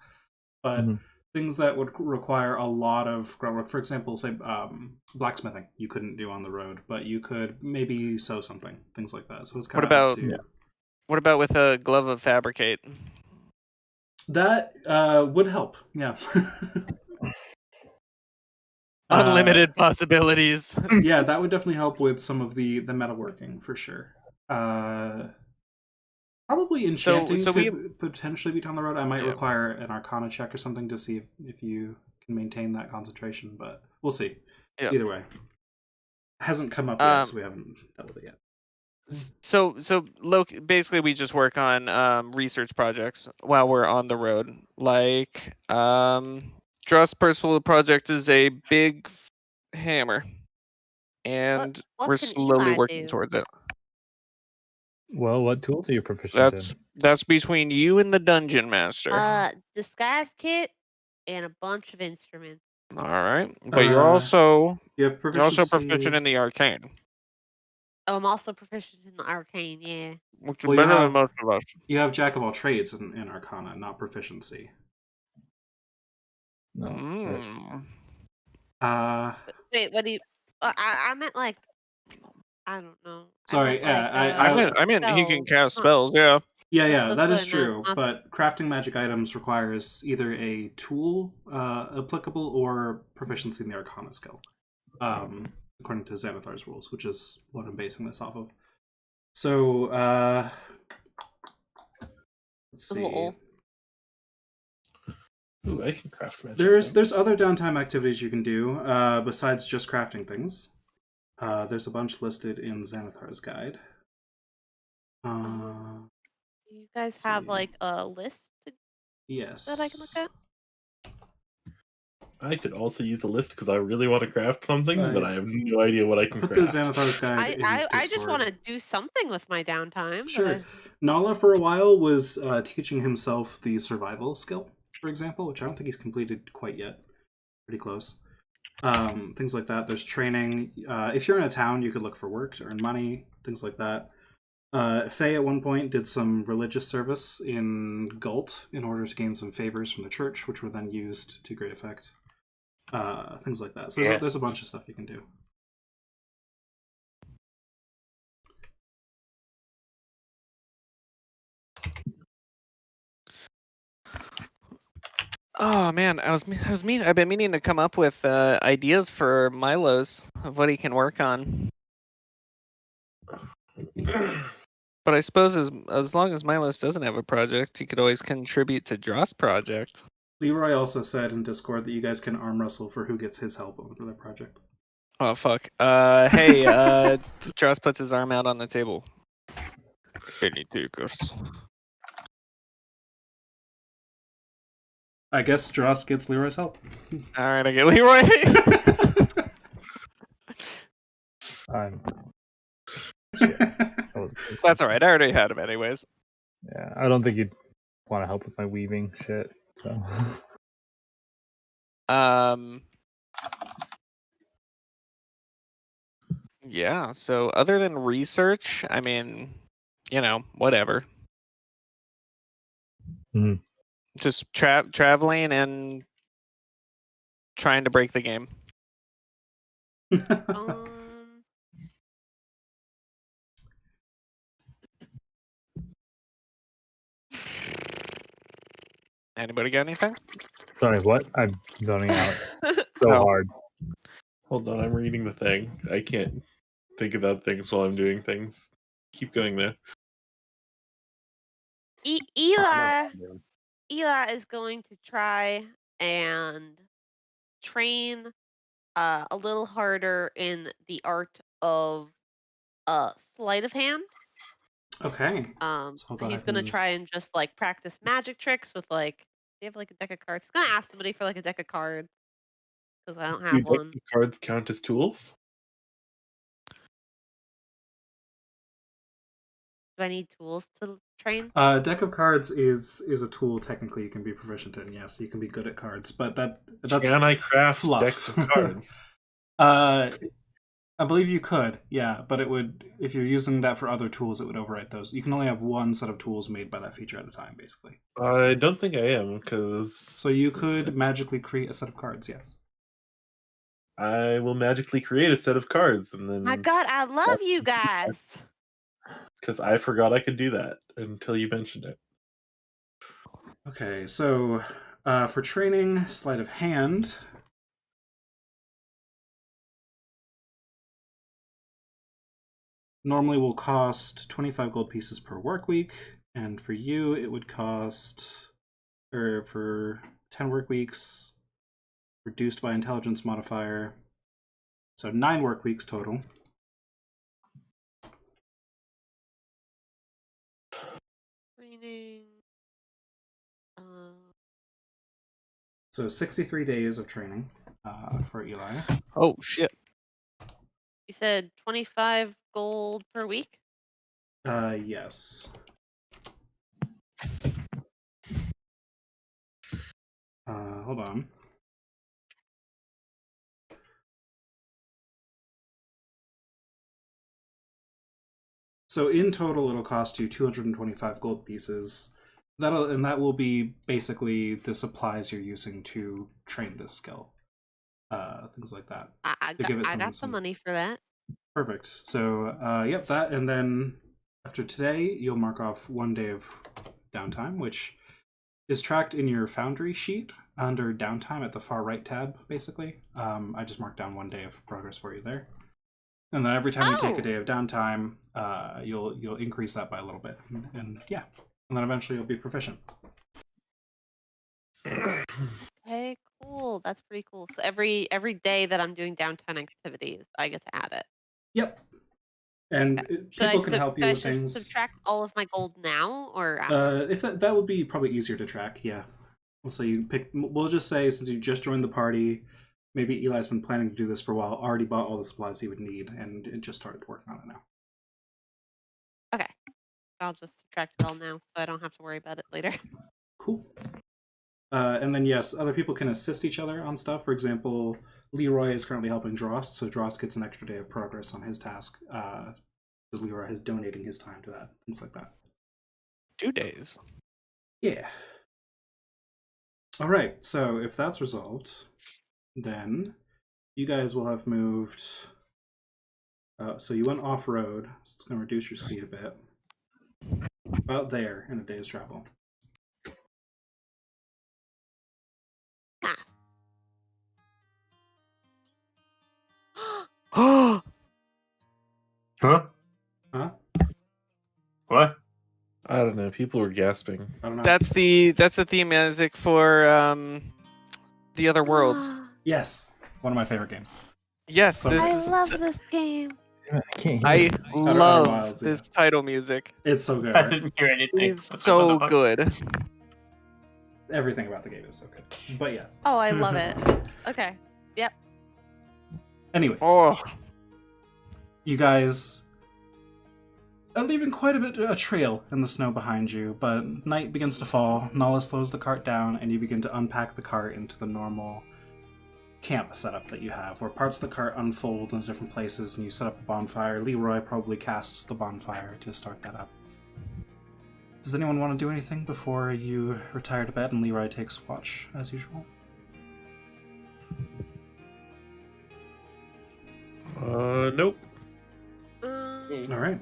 But
Mhm.
things that would require a lot of groundwork, for example, say blacksmithing, you couldn't do on the road, but you could maybe sew something, things like that. So it's kind
What
of up
about
to
what about with a glove of fabricate?
that would help. Yeah.
Unlimited possibilities.
Yeah, that would definitely help with some of the metalworking for sure. Probably enchanting
so
could potentially be down the road. I might
Yeah.
require an Arcana check or something to see if you can maintain that concentration, but we'll see.
Yeah.
Either way, hasn't come up yet, so we haven't dealt with it yet.
Basically we just work on research projects while we're on the road. Like Dross personal project is a big hammer, and
what
we're
can
slowly
Eli
working
do?
towards it.
Well, what tools are you proficient in?
That's between you and the dungeon master.
Disguise kit and a bunch of instruments.
All right, but you're also
You have
proficient in the arcane,
Oh, I'm also proficient in the arcane. Yeah.
which is
Well, you
better than
have-
most of us.
You have jack of all trades in Arcana, not proficiency.
No. Right.
Mm.
Wait, what do you? I meant like, I don't know.
Sorry,
I meant
yeah,
I mean, he can
spells,
cast
not-
spells. Yeah.
yeah,
That's
that
what
is
I meant,
true.
not-
But crafting magic items requires either a tool applicable or proficiency in the Arcana skill, according to Xanathar's rules, which is what I'm basing this off of. So, let's see.
Lol.
Ooh, I can craft magic.
There's other downtime activities you can do besides just crafting things. There's a bunch listed in Xanathar's guide.
You guys
let's
have
see.
like a list
Yes.
that I can look at?
I could also use a list because I really want to craft something,
Right.
but I have no idea what I can
Put the
craft.
Xanathar's guide in
I just
Discord.
want to do something with my downtime.
Sure.
But
Nala, for a while, was teaching himself the survival skill, for example, which I don't think he's completed quite yet. Pretty close. Things like that. There's training. If you're in a town, you could look for work to earn money, things like that. Faye at one point did some religious service in Gult in order to gain some favors from the church, which were then used to great effect. Things like that. So there's a bunch of stuff you can do.
Oh man, I've been meaning to come up with ideas for Milo's of what he can work on. But I suppose as long as Milos doesn't have a project, he could always contribute to Dross' project.
Leroy also said in Discord that you guys can arm wrestle for who gets his help on the project.
Oh fuck. Hey, Dross puts his arm out on the table. Any takers?
I guess Dross gets Leroy's help.
All right, I get Leroy. That's all right. I already had him anyways.
Yeah, I don't think you'd want to help with my weaving shit. So.
Yeah. So other than research, I mean, whatever.
Mhm.
Just traveling and trying to break the game. Anybody got anything?
Sorry, what? I'm zoning out so
Oh.
hard.
Hold on, I'm reading the thing. I can't think about things while I'm doing things. Keep going there.
Eli is going to try and train a little harder in the art of sleight of hand.
Okay.
He's gonna try and just like practice magic tricks with like. Do you have like a deck of cards? He's gonna ask somebody for like a deck of cards because I don't have
Do
one.
decks of cards count as tools?
Do I need tools to train?
Deck of cards is a tool technically you can be proficient in. Yes, you can be good at cards, but that's
Can I craft
fluff.
decks of cards?
I believe you could, yeah, but it would, if you're using that for other tools, it would overwrite those. You can only have one set of tools made by that feature at a time, basically.
I don't think I am, because...
So you could magically create a set of cards, yes.
I will magically create a set of cards, and then...
My God, I love you guys!
Because I forgot I could do that until you mentioned it.
Okay, so for training, sleight of hand... normally will cost 25 gold pieces per work week, and for you it would cost, or for 10 work weeks, reduced by intelligence modifier, so 9 work weeks total.
Training.
So 63 days of training for Eli.
Oh shit.
You said 25 gold per week?
Yes. Hold on. So in total, it'll cost you 225 gold pieces. That will be basically the supplies you're using to train this skill. Things like that.
I
To give it
got some money for that.
Perfect. So, yep, that, and then after today, you'll mark off 1 day of downtime, which is tracked in your Foundry sheet under downtime at the far right tab, basically. I just marked down 1 day of progress for you there. And then every time you take a day of downtime, you'll increase that by a little bit, and yeah, and then eventually you'll be proficient.
Okay, cool. That's pretty cool. So every day that I'm doing downtime activities, I get to add it.
Yep. And people can help you with
should
things.
subtract all of my gold now or after?
If that would be probably easier to track, yeah. So you pick. We'll just say since you just joined the party, maybe Eli's been planning to do this for a while. Already bought all the supplies he would need, and it just started working on it now.
Okay, I'll just subtract it all now, so I don't have to worry about it later.
Cool. And then yes, other people can assist each other on stuff. For example, Leroy is currently helping Drost, so Drost gets an extra day of progress on his task because Leroy is donating his time to that, things like that.
2 days.
Yeah. All right. So if that's resolved, then you guys will have moved. So you went off road, so it's going to reduce your speed a bit. About there in a day's travel.
Oh,
Huh?
Huh?
What?
I don't know. People were gasping.
I don't know.
that's the theme music for the Other Worlds.
Yes, one of my favorite games.
Yes,
So
this
I
is.
love this game.
I can't hear
I
you.
Outer
love
Wilds, yeah.
this title music.
It's so good.
I
Right?
didn't hear anything.
It's
What's
so
up, motherfucker?
good.
Everything about the game is so good. But yes.
Oh, I love it. Okay. Yep.
Anyways,
Oh,
you guys are leaving quite a trail in the snow behind you, but night begins to fall. Nala slows the cart down, and you begin to unpack the cart into the normal camp setup that you have, where parts of the cart unfold into different places, and you set up a bonfire. Leroy probably casts the bonfire to start that up. Does anyone want to do anything before you retire to bed and Leroy takes watch, as usual?
Nope.
All right.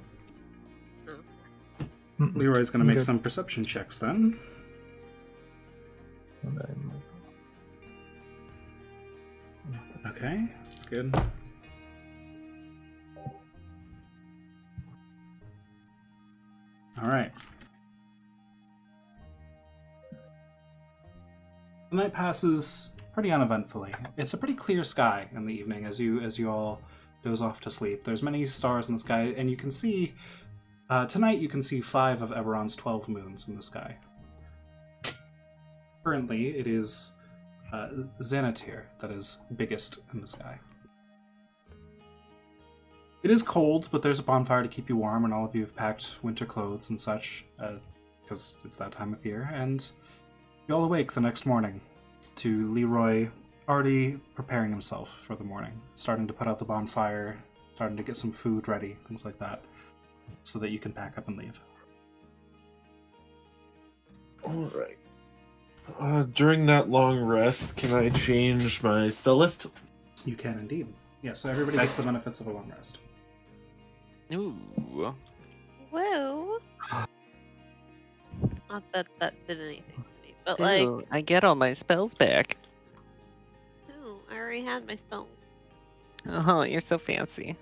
Mm-mm.
Leroy's going to
I'm
make
good.
some perception checks then. Okay, that's good. All right. The night passes pretty uneventfully. It's a pretty clear sky in the evening as you all doze off to sleep. There's many stars in the sky, and you can see tonight you can see 5 of Eberron's 12 moons in the sky. Currently, it is Xanatir that is biggest in the sky. It is cold, but there's a bonfire to keep you warm, and all of you have packed winter clothes and such, because it's that time of year, and you all awake the next morning to Leroy already preparing himself for the morning, starting to put out the bonfire, starting to get some food ready, things like that, so that you can pack up and leave.
All right. During that long rest, can I change my spell list?
You can indeed. Yeah, so everybody gets the benefits of a long rest.
ooh.
Woo. Not that that did anything to me, but like,
Ew, I get all my spells back.
ooh, I already had my spell.
Oh, you're so fancy.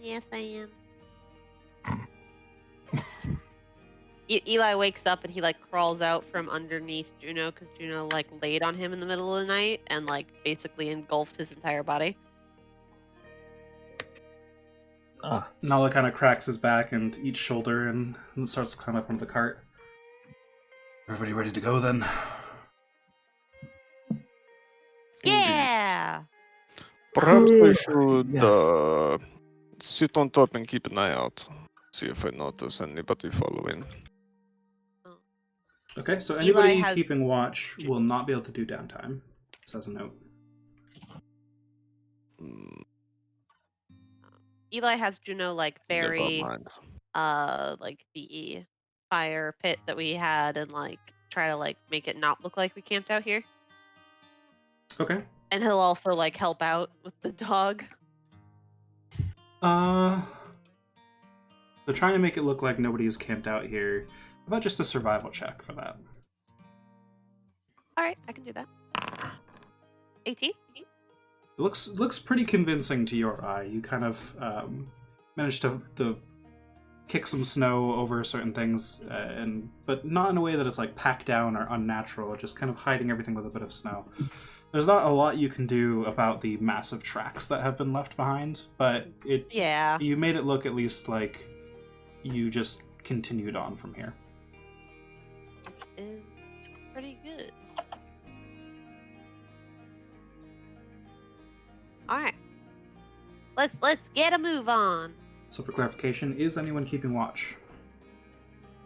Yes, I am. Eli wakes up and he like crawls out from underneath Juno because Juno like laid on him in the middle of the night and like basically engulfed his entire body.
Ah,
Nala kind of cracks his back and eats shoulder and starts to climb up onto the cart. Everybody ready to go then?
Yeah.
Perhaps I should
Yes.
sit on top and keep an eye out. See if I notice anybody following.
Okay, so
Eli
anybody
has-
keeping watch will not be able to do downtime. Just as a note.
Mm,
Eli has Juno like
never
bury
mind.
like the fire pit that we had and like try to like make it not look like we camped out here.
Okay.
And he'll also like help out with the dog.
They're trying to make it look like nobody is camped out here. How about just a survival check for that?
Alright, I can do that. 18?
It looks pretty convincing to your eye. You kind of managed to kick some snow over certain things, but not in a way that it's like packed down or unnatural, just kind of hiding everything with a bit of snow. There's not a lot you can do about the massive tracks that have been left behind, but
Yeah.
you made it look at least like you just continued on from here.
It's pretty good. Alright. Let's get a move on.
So for clarification, is anyone keeping watch?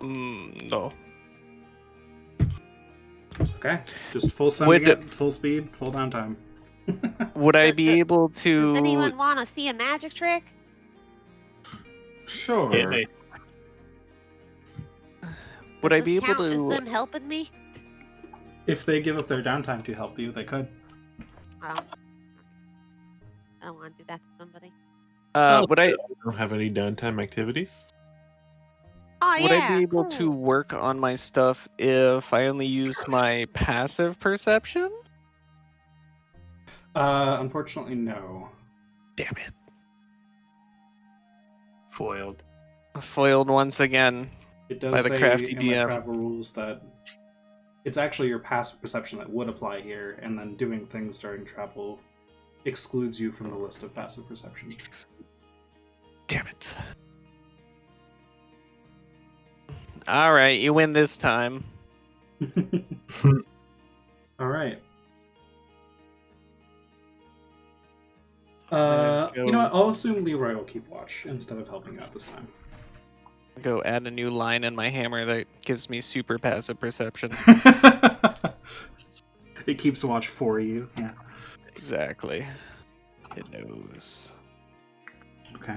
No.
Okay, just full sending
With
it, full speed, full downtime.
Would I
Does-
be
does-
able to?
Does anyone want to see a magic trick?
Sure.
Hit me.
Would
Does
I be
this
able
count as
to?
them helping me?
If they give up their downtime to help you, they could.
Oh. I don't want to do that to somebody.
Would I?
don't have any downtime activities.
Oh
Would
yeah.
I be able
cool.
to work on my stuff if I only use my passive perception?
Unfortunately, no.
Damn it!
Foiled.
Foiled once again.
It does
By the
say
crafty
in the
DM.
travel rules that it's actually your passive perception that would apply here, and then doing things during travel excludes you from the list of passive perception.
Damn it! All right, you win this time.
All right.
gonna
You know what?
go-
I'll assume Leroy will keep watch instead of helping out this time.
Go add a new line in my hammer that gives me super passive perception.
It keeps watch for you. Yeah.
Exactly. It knows.
Okay.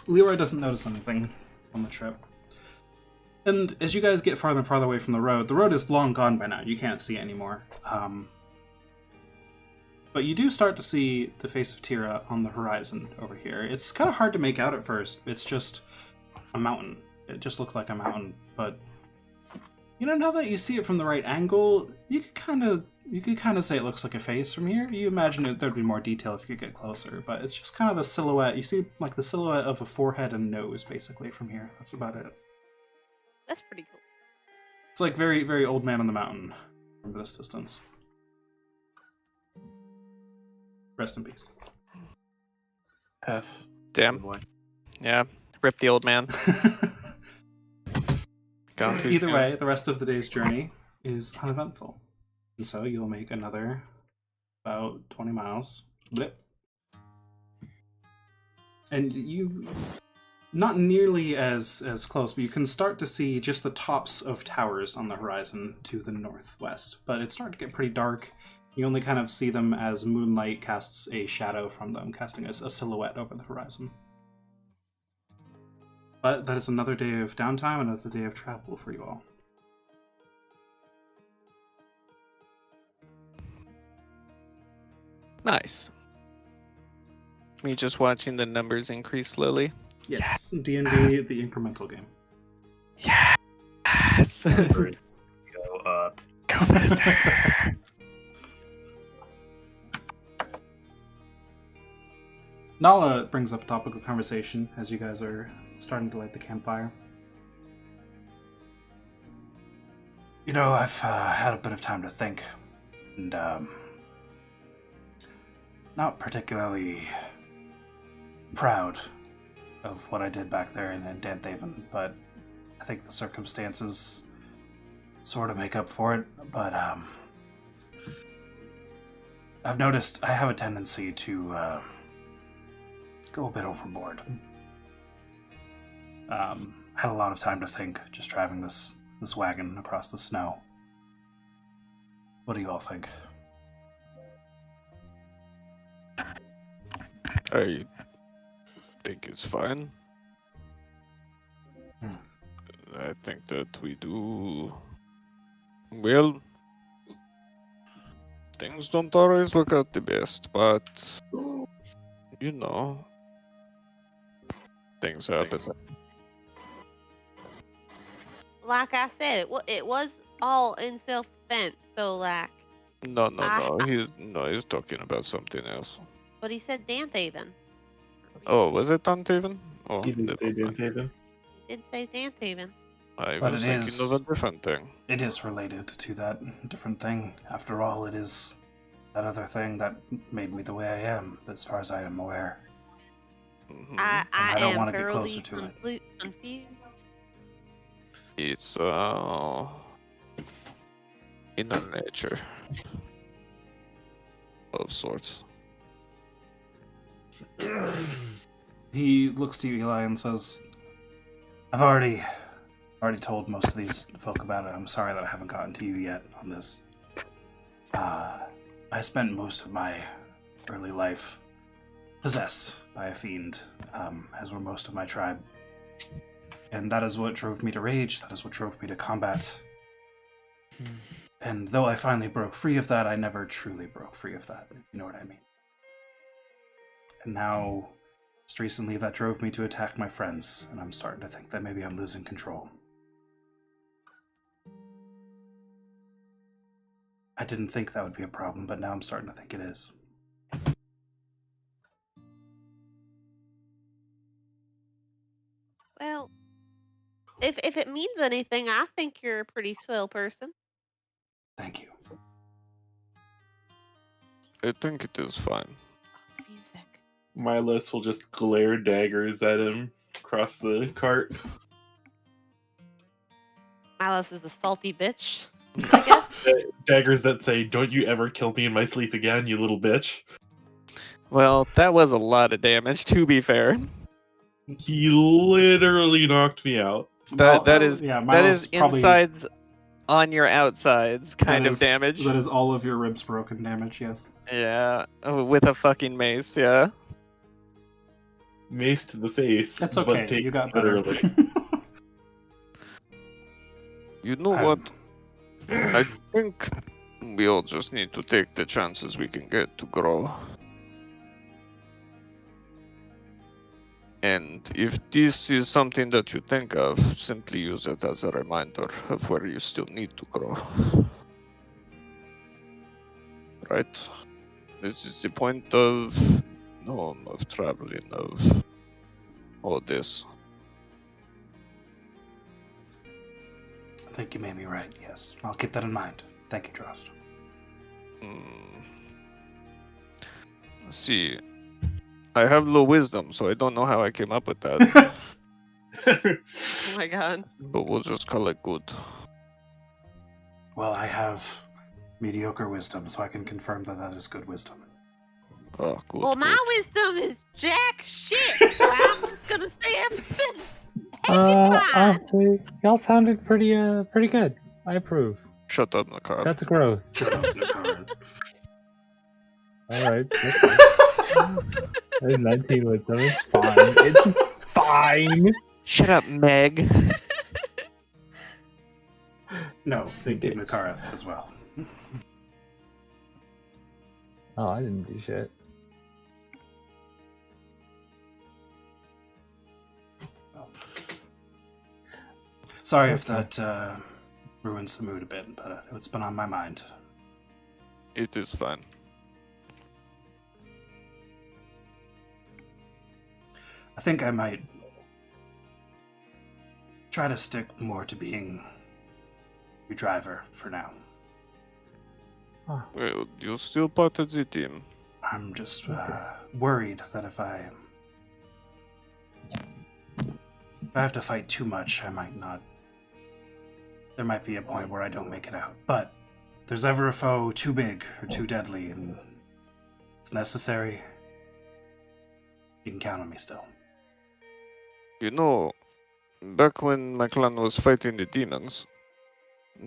Leroy doesn't notice anything on the trip. And as you guys get farther and farther away from the road is long gone by now. You can't see it anymore. But you do start to see the face of Tira on the horizon over here. It's kind of hard to make out at first. It's just a mountain. It just looked like a mountain. But you know, now that you see it from the right angle, you could kind of say it looks like a face from here. You imagine there'd be more detail if you could get closer, but it's just kind of a silhouette. You see like the silhouette of a forehead and nose basically from here. That's about it.
That's pretty cool.
It's like very, very old man on the mountain from this distance. Rest in peace.
F.
Damn. Yeah. Rip the old man. Gone too
Either
soon.
way, the rest of the day's journey is uneventful. And so you'll make another about 20 miles. Blip. And you, not nearly as close, but you can start to see just the tops of towers on the horizon to the northwest. But it's starting to get pretty dark. You only kind of see them as moonlight casts a shadow from them, casting a silhouette over the horizon. But that is another day of downtime, another day of travel for you all.
Nice. Me just watching the numbers increase slowly.
Yes, D&D, the incremental game.
Yes.
Numbers go up.
Go faster.
Nala brings up a topic of conversation as you guys are starting to light the campfire. You know, I've had a bit of time to think, and not particularly proud of what I did back there in Danthaven, but I think the circumstances sort of make up for it, but I've noticed I have a tendency to go a bit overboard. Had a lot of time to think just driving this wagon across the snow. What do you all think?
I think it's fine.
Hmm.
I think that we do well. Things don't always work out the best, but you know, things happen.
Like I said, it was all in self-defense. So like,
No,
I-
he's talking about something else.
but he said Danthaven.
Oh, was it Duntaven? Oh,
He didn't say
never mind.
David.
He did say Danthaven.
I
But
was
it
thinking
is-
of a different thing.
It is related to that different thing. After all, it is that other thing that made me the way I am, as far as I am aware.
Mhm.
I don't
am
wanna get
thoroughly
closer to it.
confused.
It's inner nature of sorts.
He looks to you, Eli, and says, I've already told most of these folk about it. I'm sorry that I haven't gotten to you yet on this. I spent most of my early life possessed by a fiend, as were most of my tribe. And that is what drove me to rage, that is what drove me to combat. And though I finally broke free of that, I never truly broke free of that, if you know what I mean. And now, just recently, that drove me to attack my friends, and I'm starting to think that maybe I'm losing control. I didn't think that would be a problem, but now I'm starting to think it is.
Well, if it means anything, I think you're a pretty swell person.
Thank you.
I think it is fine.
Music.
Milos will just glare daggers at him across the cart.
Milos is a salty bitch, I guess.
Daggers that say, "Don't you ever kill me in my sleep again, you little bitch."
Well, that was a lot of damage, to be fair.
He literally knocked me out.
That is
Milos probably-
insides on your outsides kind
that
of
is-
damage.
That is all of your ribs broken damage, yes.
Yeah, with a fucking mace, yeah.
Mace to the face.
That's
but
okay,
taken
you got better.
literally.
You know
Um,
what? I think we all just need to take the chances we can get to grow. And if this is something that you think of, simply use it as a reminder of where you still need to grow. Right? This is the point of traveling, of all this.
I think you may be right, yes. I'll keep that in mind. Thank you, Drost.
See, I have low wisdom, so I don't know how I came up with that.
Oh my god.
But we'll just call it good.
Well, I have mediocre wisdom, so I can confirm that that is good wisdom.
Oh, good.
Well, my
good.
wisdom is jack shit. So I'm just gonna say everything. Fine.
Honestly, y'all sounded pretty good. I approve.
Shut up, Nakar.
That's growth.
Shut up, Nakar.
All right. There's 19 with them. It's fine. It's fine.
Shut up, Meg.
No, thank you, Nakara, as well.
Oh, I didn't do shit.
Sorry if that ruins the mood a bit, but it's been on my mind.
It is fine.
I think I might try to stick more to being your driver for now.
Well, you're still part of the team.
I'm just worried that if I If I have to fight too much, I might not. There might be a point where I don't make it out. But if there's ever a foe too big or too deadly and it's necessary, you can count on me still.
You know, back when my clan was fighting the demons,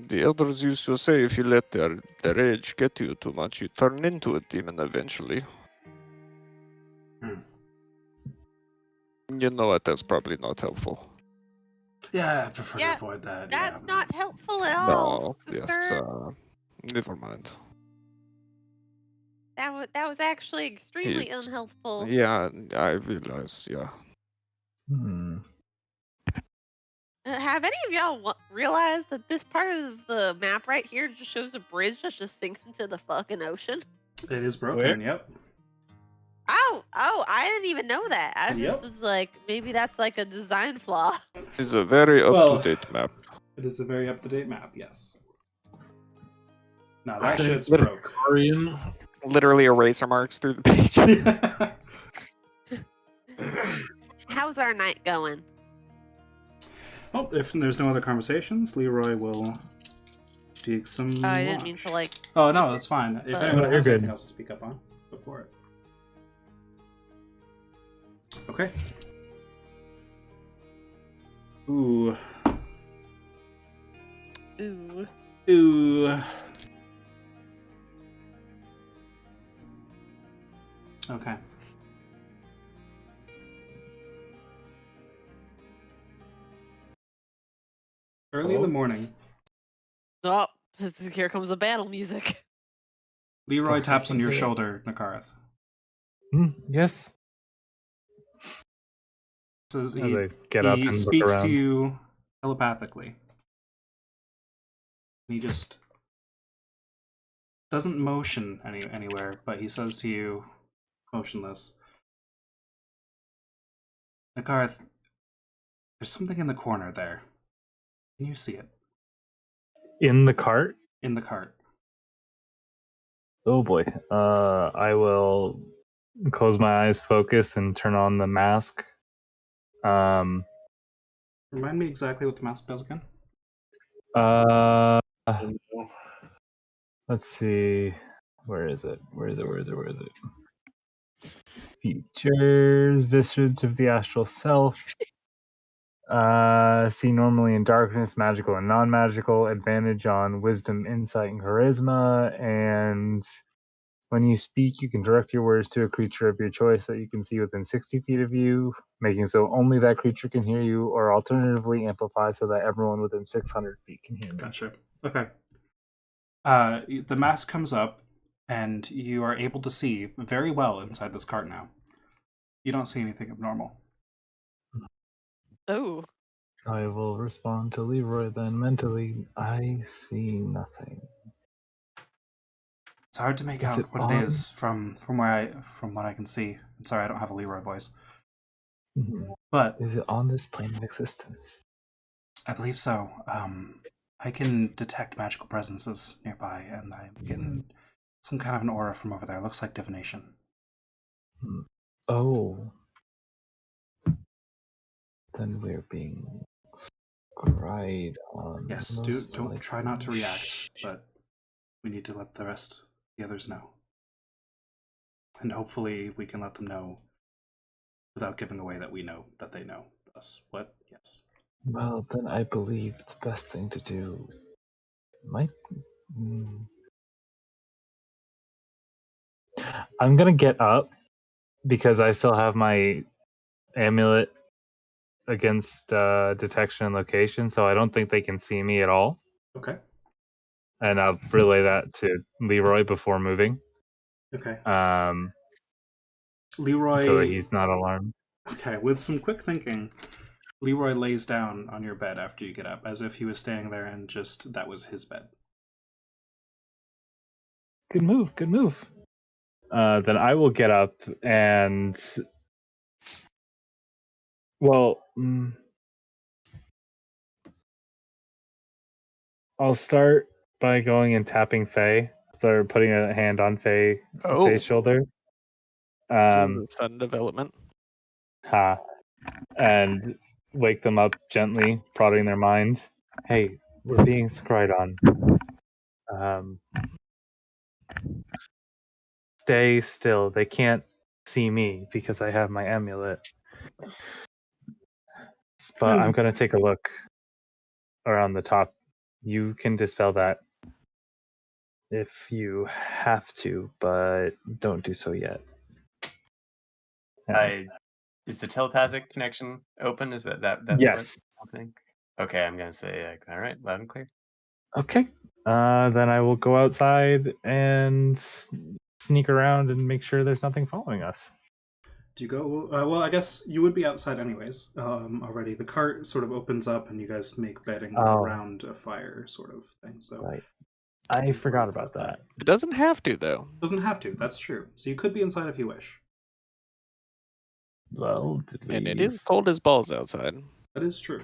the elders used to say if you let their rage get to you too much, you turn into a demon eventually. You know what? That's probably not helpful.
Yeah, I prefer to
Yeah,
avoid that.
That's
Yeah.
not helpful at all,
No, yes,
sister.
never mind.
That was actually extremely
It's-
unhelpful.
Yeah, I realize, yeah.
Hmm.
Have any of y'all realized that this part of the map right here just shows a bridge that just sinks into the fucking ocean?
It is broken,
Where?
yep.
Oh, I didn't even know that. I
Yep.
just was like, maybe that's like a design flaw.
It's a very
Well-
up-to-date map.
It is a very up-to-date map, yes. No, that
Okay,
shit's
let it-
broke.
Orion.
Literally eraser marks through the page.
How's our night going?
Well, if there's no other conversations, Leroy will take some
Oh, I didn't
lunch.
mean to like.
Oh, no, that's fine. If
But-
anyone
No,
has
you're
anything
good.
else to speak up on, go for it. Okay. Ooh.
Ooh.
Ooh. Okay. Early in the
Oh.
morning,
Oh, here comes the battle music.
Leroy
Fuck, I
taps on
can't
your
hear it.
shoulder, Nakarath.
Yes.
Says
As I get up
he
and look
speaks to
around.
you telepathically. He just doesn't motion anywhere, but he says to you, motionless, Nakarth, there's something in the corner there. Can you see it?
In the cart?
In the cart.
Oh boy. I will close my eyes, focus, and turn on the mask.
Remind me exactly what the mask does again.
Let's see. Where is it? Where is it? Features, visage of the astral self. See normally in darkness, magical and non-magical. Advantage on wisdom, insight, and charisma. And when you speak, you can direct your words to a creature of your choice that you can see within 60 feet of you, making so only that creature can hear you, or alternatively amplify so that everyone within 600 feet can hear me.
Gotcha. Okay. The mask comes up, and you are able to see very well inside this cart now. You don't see anything abnormal.
Oh.
I will respond to Leroy then mentally. I see nothing.
It's hard to make
Is
out
it
what
on?
it is from what I can see. I'm sorry, I don't have a Leroy voice, but
Is it on this plane of existence?
I believe so. I can detect magical presences nearby, and I'm getting some kind of an aura from over there. It looks like divination.
Oh. Then we're being scryed on.
Yes,
most
don't try not to
likely.
react, but we need to let the others know. And hopefully we can let them know without giving away that we know that they know us. What? Yes.
Well, then I believe the best thing to do might. I'm gonna get up because I still have my amulet against detection and location, so I don't think they can see me at all.
Okay.
And I'll relay that to Leroy before moving,
Okay.
so
Leroy.
that he's not alarmed.
Okay, with some quick thinking, Leroy lays down on your bed after you get up, as if he was standing there and just that was his bed.
Good move. Good move. Then I will get up and. Well, I'll start by going and tapping Faye. Or putting a hand on Faye's shoulder.
This is a sudden development.
And wake them up gently, prodding their mind. Hey, we're being scryed on. Stay still. They can't see me because I have my amulet. But I'm going to take a look around the top. You can dispel that if you have to, but don't do so yet. Yeah.
Is the telepathic connection open? Is that's
Yes.
what's happening? Okay, I'm gonna say like, all right, loud and clear.
Okay. Then I will go outside and sneak around and make sure there's nothing following us.
Do you go? Well, I guess you would be outside anyways. Already, the cart sort of opens up, and you guys make bedding around a fire, sort of thing. So,
right. I forgot about that.
It doesn't have to, though.
Doesn't have to. That's true. So you could be inside if you wish.
Well,
And it is cold as balls outside.
That is true.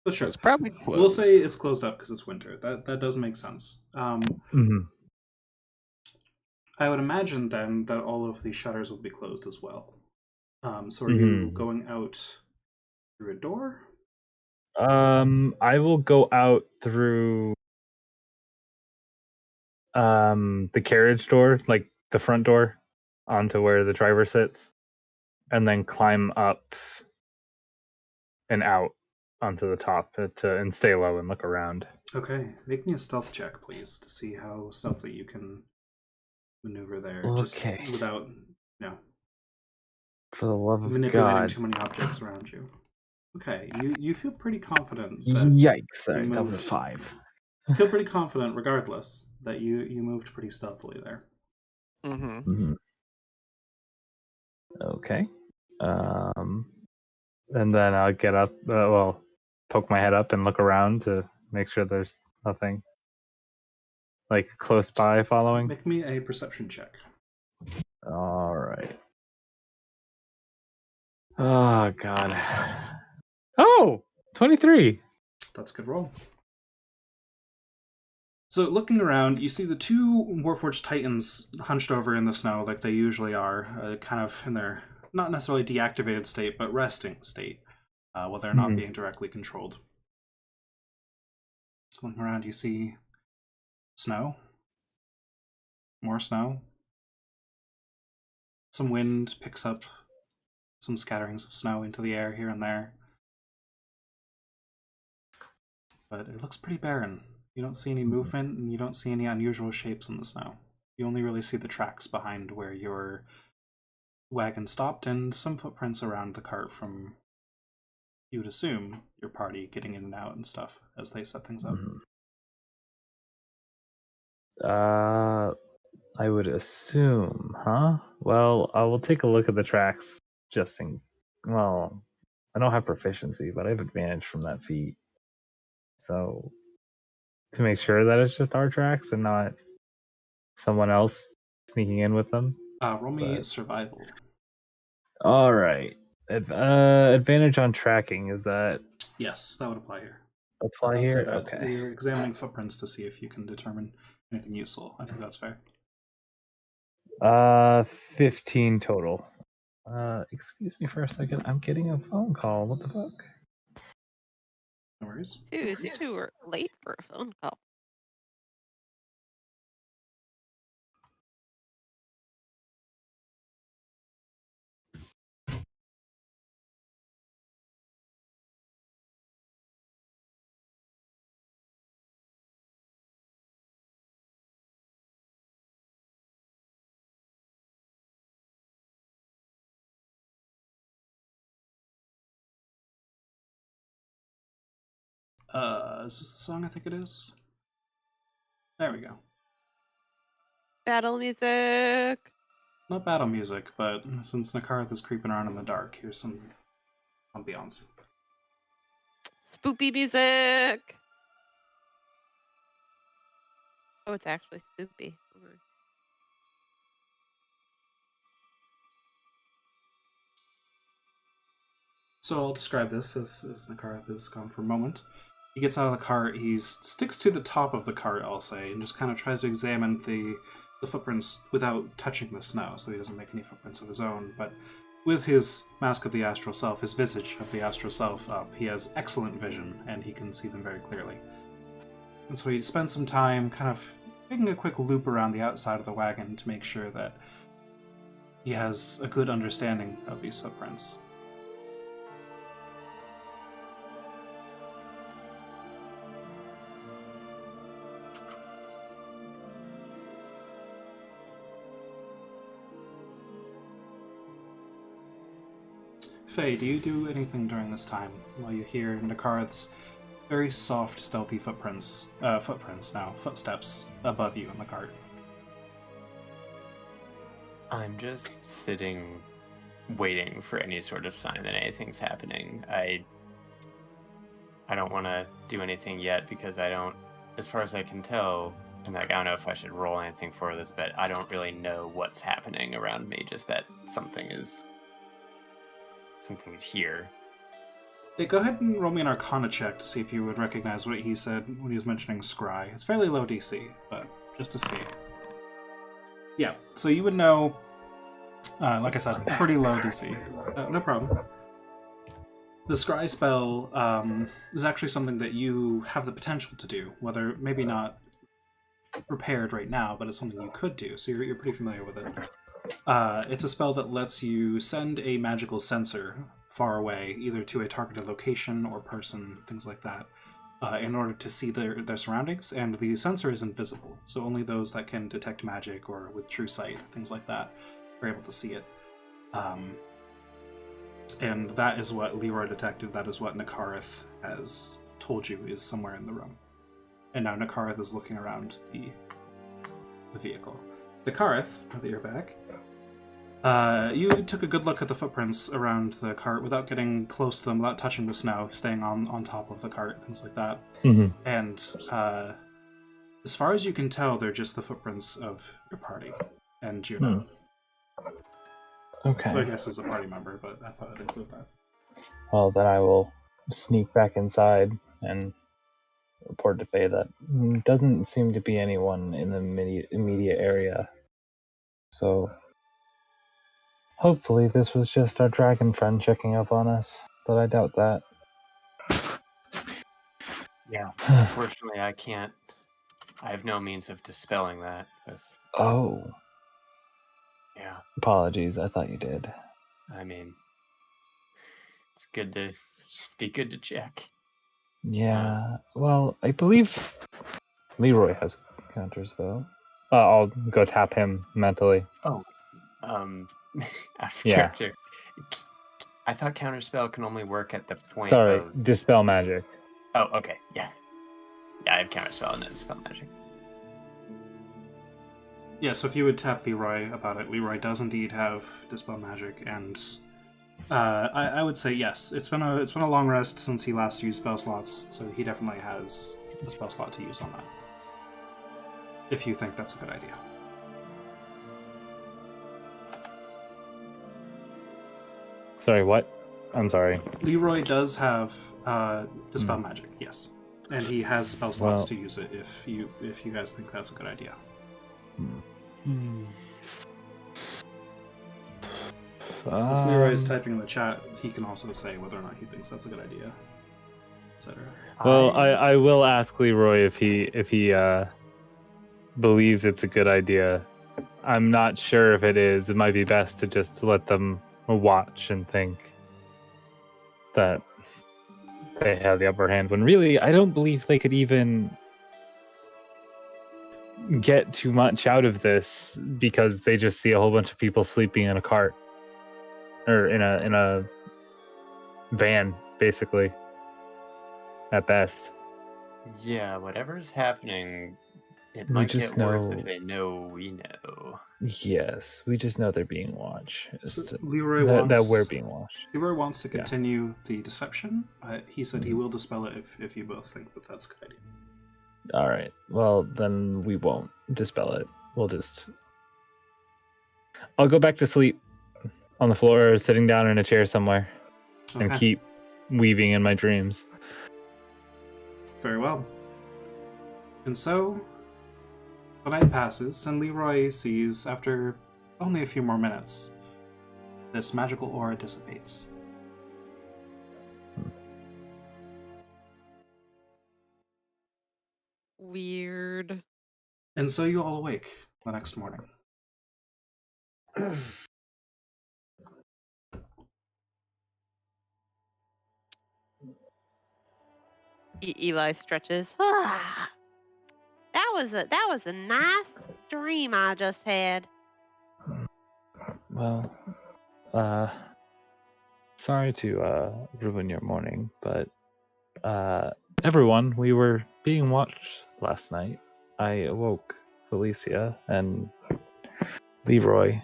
So
So
sure.
it's probably closed.
We'll say it's closed up because it's winter. That does make sense. I would imagine then that all of these shutters will be closed as well. So are you going out through a door?
I will go out through the carriage door, like the front door, onto where the driver sits, and then climb up and out onto the top and stay low and look around.
Okay, make me a stealth check, please, to see how stealthily you can maneuver there,
Okay.
just without,
For the love of
manipulating
God.
too many objects around you. Okay, you feel pretty confident that
Yikes! Sorry, that was a
moved.
5.
You feel pretty confident, regardless, that you moved pretty stealthily there.
Okay. And then I'll get up. Poke my head up and look around to make sure there's nothing like close by following.
Make me a perception check.
All right. Oh God. Oh, 23.
That's a good roll. So looking around, you see the two Warforged Titans hunched over in the snow like they usually are, kind of in their not necessarily deactivated state, but resting state, while they're not being directly controlled. Looking around, you see snow. More snow. Some wind picks up some scatterings of snow into the air here and there. But it looks pretty barren. You don't see any movement, and you don't see any unusual shapes in the snow. You only really see the tracks behind where your wagon stopped and some footprints around the cart from, you would assume, your party getting in and out and stuff as they set things up.
I would assume, huh? Well, I will take a look at the tracks well, I don't have proficiency, but I have advantage from that feat. So, to make sure that it's just our tracks and not someone else sneaking in with them.
Roll me survival.
All right. Advantage on tracking, is that?
Yes, that would apply here.
Apply here? Okay.
You're examining footprints to see if you can determine anything useful. I think that's fair.
15 total. Excuse me for a second. I'm getting a phone call. What the fuck?
No worries.
Dude, it's too late for a phone call.
Is this the song I think it is? There we go.
Battle music.
Not battle music, but since Nakarth is creeping around in the dark, here's some ambiance.
Spoopy music. Oh, it's actually spoopy.
So I'll describe this as Nakarth is gone for a moment. He gets out of the cart, he sticks to the top of the cart, I'll say, and just kind of tries to examine the footprints without touching the snow, so he doesn't make any footprints of his own, but with his mask of the astral self, his visage of the astral self up, he has excellent vision, and he can see them very clearly. And so he spends some time kind of taking a quick loop around the outside of the wagon to make sure that he has a good understanding of these footprints. Faye, do you do anything during this time while you hear Nakarth's very soft, stealthy footsteps above you in the cart?
I'm just sitting, waiting for any sort of sign that anything's happening. I don't want to do anything yet because I don't, as far as I can tell, and like I don't know if I should roll anything for this, but I don't really know what's happening around me. Just that something's here.
Hey, go ahead and roll me an Arcana check to see if you would recognize what he said when he was mentioning Scry. It's fairly low DC, but just to see. Yeah, so you would know, like I said, pretty low DC. No problem. The Scry spell is actually something that you have the potential to do, whether maybe not prepared right now, but it's something you could do, so you're pretty familiar with it. It's a spell that lets you send a magical sensor far away, either to a targeted location or person, things like that, in order to see their surroundings, and the sensor is invisible, so only those that can detect magic or with true sight, things like that, are able to see it. And that is what Leroy detected, that is what Nakarth has told you is somewhere in the room. And now Nakarth is looking around the vehicle. Nakarth, now that you're back, you took a good look at the footprints around the cart without getting close to them, without touching the snow, staying on top of the cart, things like that.
Mm-hmm.
And as far as you can tell, they're just the footprints of your party and Juno.
Okay.
Who I guess is a party member, but I thought I'd include that.
Well, then I will sneak back inside and report to Faye that doesn't seem to be anyone in the immediate area. So hopefully this was just our dragon friend checking up on us, but I doubt that.
Yeah. Unfortunately, I have no means of dispelling that with...
Oh.
Yeah.
Apologies, I thought you did.
I mean, it's good to check.
Yeah, well, I believe Leroy has counters, though. I'll go tap him mentally.
Out of
Yeah.
character. I thought counterspell can only work at the point
Sorry,
of...
dispel magic.
Oh, okay, yeah. Yeah, I have counterspell and no dispel magic.
Yeah, so if you would tap Leroy about it, Leroy does indeed have Dispel Magic, and I would say yes. It's been a long rest since he last used spell slots, so he definitely has a spell slot to use on that. If you think that's a good idea.
Sorry, what? I'm sorry.
Leroy does have Dispel Magic, yes. And he has spell slots to use it if you guys think that's a good idea. As Leroy is typing in the chat, he can also say whether or not he thinks that's a good idea, etc.
Well, I will ask Leroy if he believes it's a good idea. I'm not sure if it is. It might be best to just let them watch and think that they have the upper hand, when really I don't believe they could even get too much out of this, because they just see a whole bunch of people sleeping in a cart or in a van, basically, at best.
Yeah, whatever's happening, it
We
might
just
get worse
know-
if they know we know.
Yes, we just know they're being watched.
So Leroy
That we're being watched.
Leroy wants to continue the deception. He said he will dispel it if you both think that that's a good idea.
All right. Well, then we won't dispel it. I'll go back to sleep on the floor, or sitting down in a chair somewhere, and
Okay.
keep weaving in my dreams.
Very well. And so, the night passes, and Leroy sees, after only a few more minutes, this magical aura dissipates.
Weird.
And so you all awake the next morning.
Eli stretches. That was a nice dream I just had.
Well, sorry to ruin your morning, but everyone, we were being watched last night. I awoke Felicia, and Leroy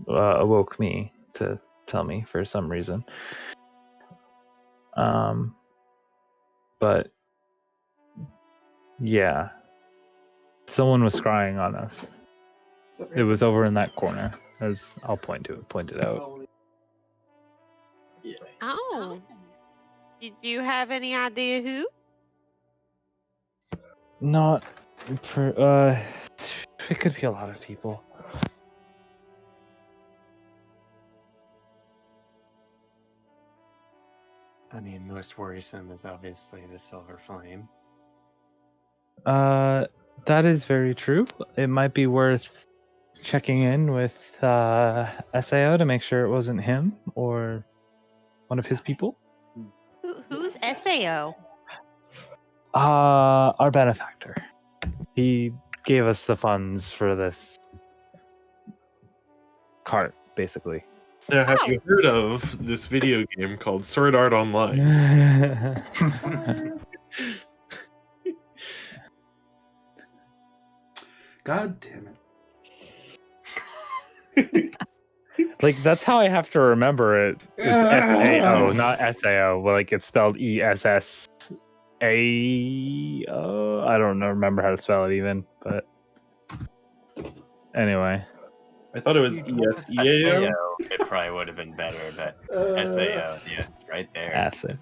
awoke me to tell me for some reason. But yeah, someone was scrying on us. It was over in that corner, as I'll point it out.
Oh. Do you have any idea who?
Not for it could be a lot of people.
I mean, most worrisome is obviously the Silver Flame.
That is very true. It might be worth checking in with SAO to make sure it wasn't him or one of his people.
Who's SAO?
Our benefactor. He gave us the funds for this cart, basically.
Now, have
Oh.
you heard of this video game called Sword Art Online?
God damn
it.
Like, that's how I have to remember it. It's SAO, not SAO. Like, it's spelled ESSAO. I don't remember how to spell it even, but anyway.
I thought it was ESEAO.
It probably would have been better, but SAO, yeah, it's right there.
Acid.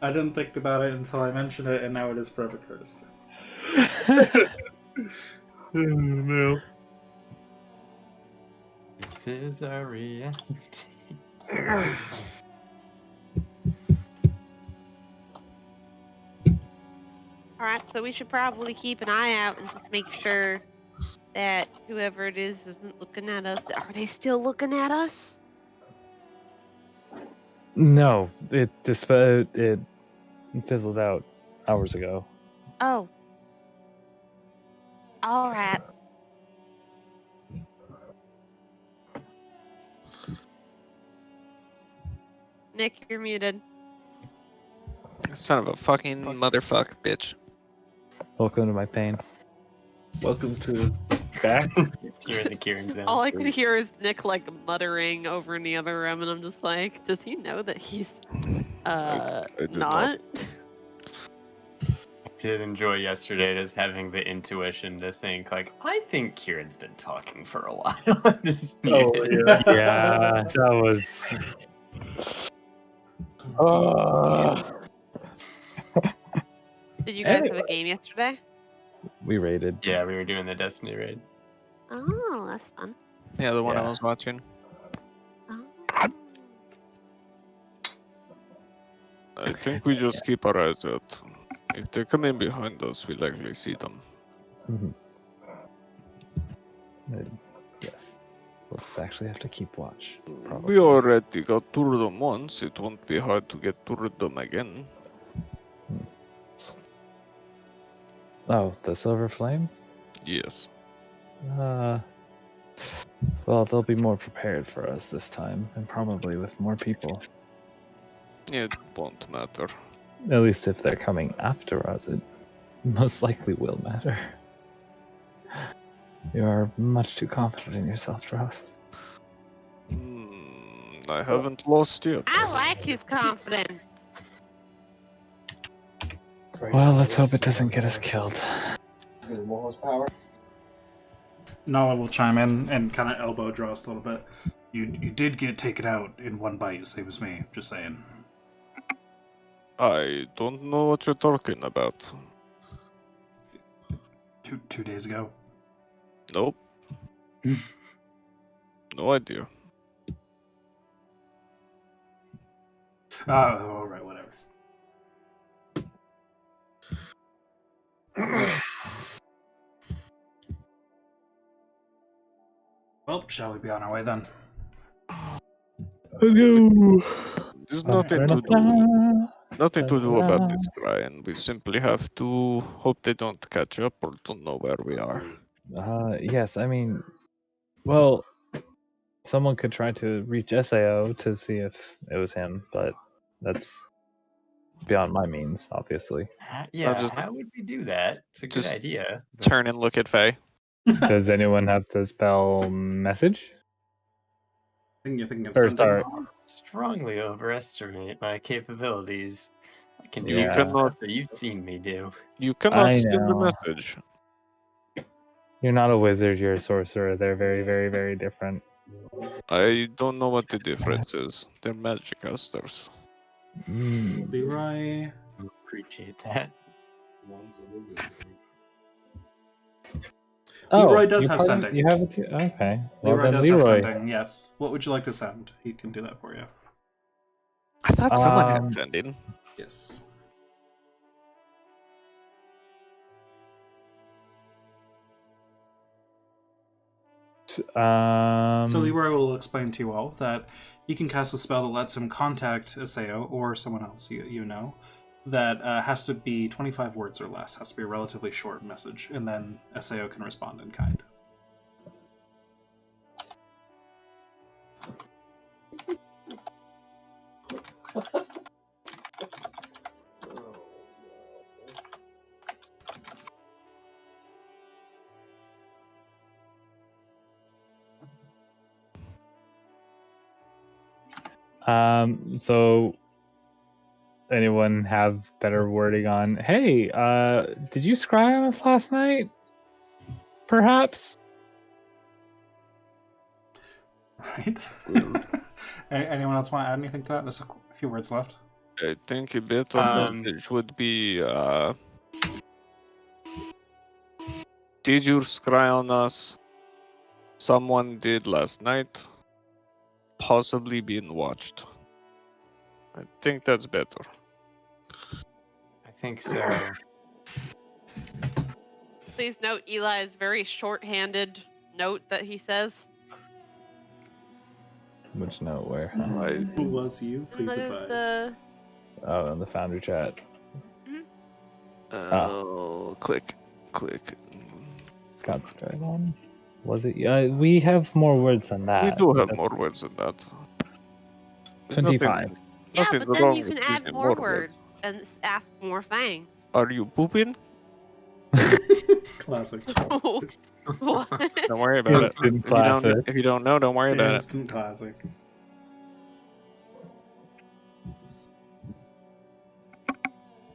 I didn't think about it until I mentioned it, and now it is forever cursed.
Oh, no.
This is our reality.
All right, so we should probably keep an eye out and just make sure that whoever it is isn't looking at us. Are they still looking at us?
No, it fizzled out hours ago.
Oh. All right. Nick, you're muted.
Son of a fucking motherfucker, bitch.
Welcome to my pain.
Welcome to back.
You're in the Kieran zone.
All I could hear is Nick like muttering over in the other room, and I'm just like, does he know that he's
I did
not?
I did enjoy yesterday just having the intuition to think like, I think Kieran's been talking for a while. Just
Oh,
muted.
yeah.
Yeah, that was.
Did you guys have a
Anyway.
game yesterday?
We raided.
Yeah, we were doing the Destiny raid.
Oh, that's fun.
Yeah, the one I
Yeah.
was watching.
Oh.
I think we just keep our eyes out. If they come in behind us, we likely see them.
Mhm. Yes. We'll just actually have to keep watch. Probably.
We already got through them once. It won't be hard to get through them again.
Oh, the Silver Flame?
Yes.
Well, they'll be more prepared for us this time, and probably with more people.
It won't matter.
At least if they're coming after us, it most likely will matter. You are much too confident in yourself, Frost.
I haven't lost yet.
I like his confidence.
Well, let's hope it doesn't get us killed.
Nala will chime in and kind of elbow Drost a little bit. You did get taken out in one bite, same as me. Just saying.
I don't know what you're talking about.
2 days ago.
Nope. No idea.
All right, whatever. Well, shall we be on our way then?
Let's go.
There's
All right.
nothing to do about this guy, and we simply have to hope they don't catch up or don't know where we are.
Yes, I mean, well, someone could try to reach SAO to see if it was him, but that's beyond my means, obviously.
Yeah,
just-
how would we do that? It's a good
just
idea. but-
Turn and look at Faye.
Does anyone have to spell message?
I think you're thinking of
Or
sending.
sorry.
Strongly overestimate my capabilities. I can do
Yeah.
the stuff that you've seen me do.
You cannot
I
send the
know.
message.
You're not a wizard, you're a sorcerer. They're very, very, very different.
I don't know what the difference is. They're magic casters.
Leroy.
Appreciate that.
Leroy does
you're
have
part of-
sending.
You have it too? Okay. Well,
Leroy
then
does have
Leroy.
sending, yes. What would you like to send? He can do that for you.
I thought someone
Um,
had sending.
Yes. So Leroy will explain to you all that he can cast a spell that lets him contact Aseo or someone else you know that has to be 25 words or less, has to be a relatively short message, and then Aseo can respond in kind.
So anyone have better wording on, hey, did you scry on us last night? Perhaps?
Right? Anyone else want to add anything to that? There's a few words left.
I think a better message would be, did you scry on us? Someone did last night. Possibly being watched. I think that's better.
I think so.
Please note Eli's very short-handed note that he says.
Which note where?
Who was you? Please advise.
Oh, in the founder chat.
Click.
Got scryed on. Was it? We have more words than that.
We do have more words than that. There's
25.
Yeah,
nothing
but then
wrong
you can
with
add
using
more
more
words and ask more things.
Are you pooping?
Classic.
What?
Don't worry about it.
Instant classic.
If you don't know, don't worry about it.
Instant classic.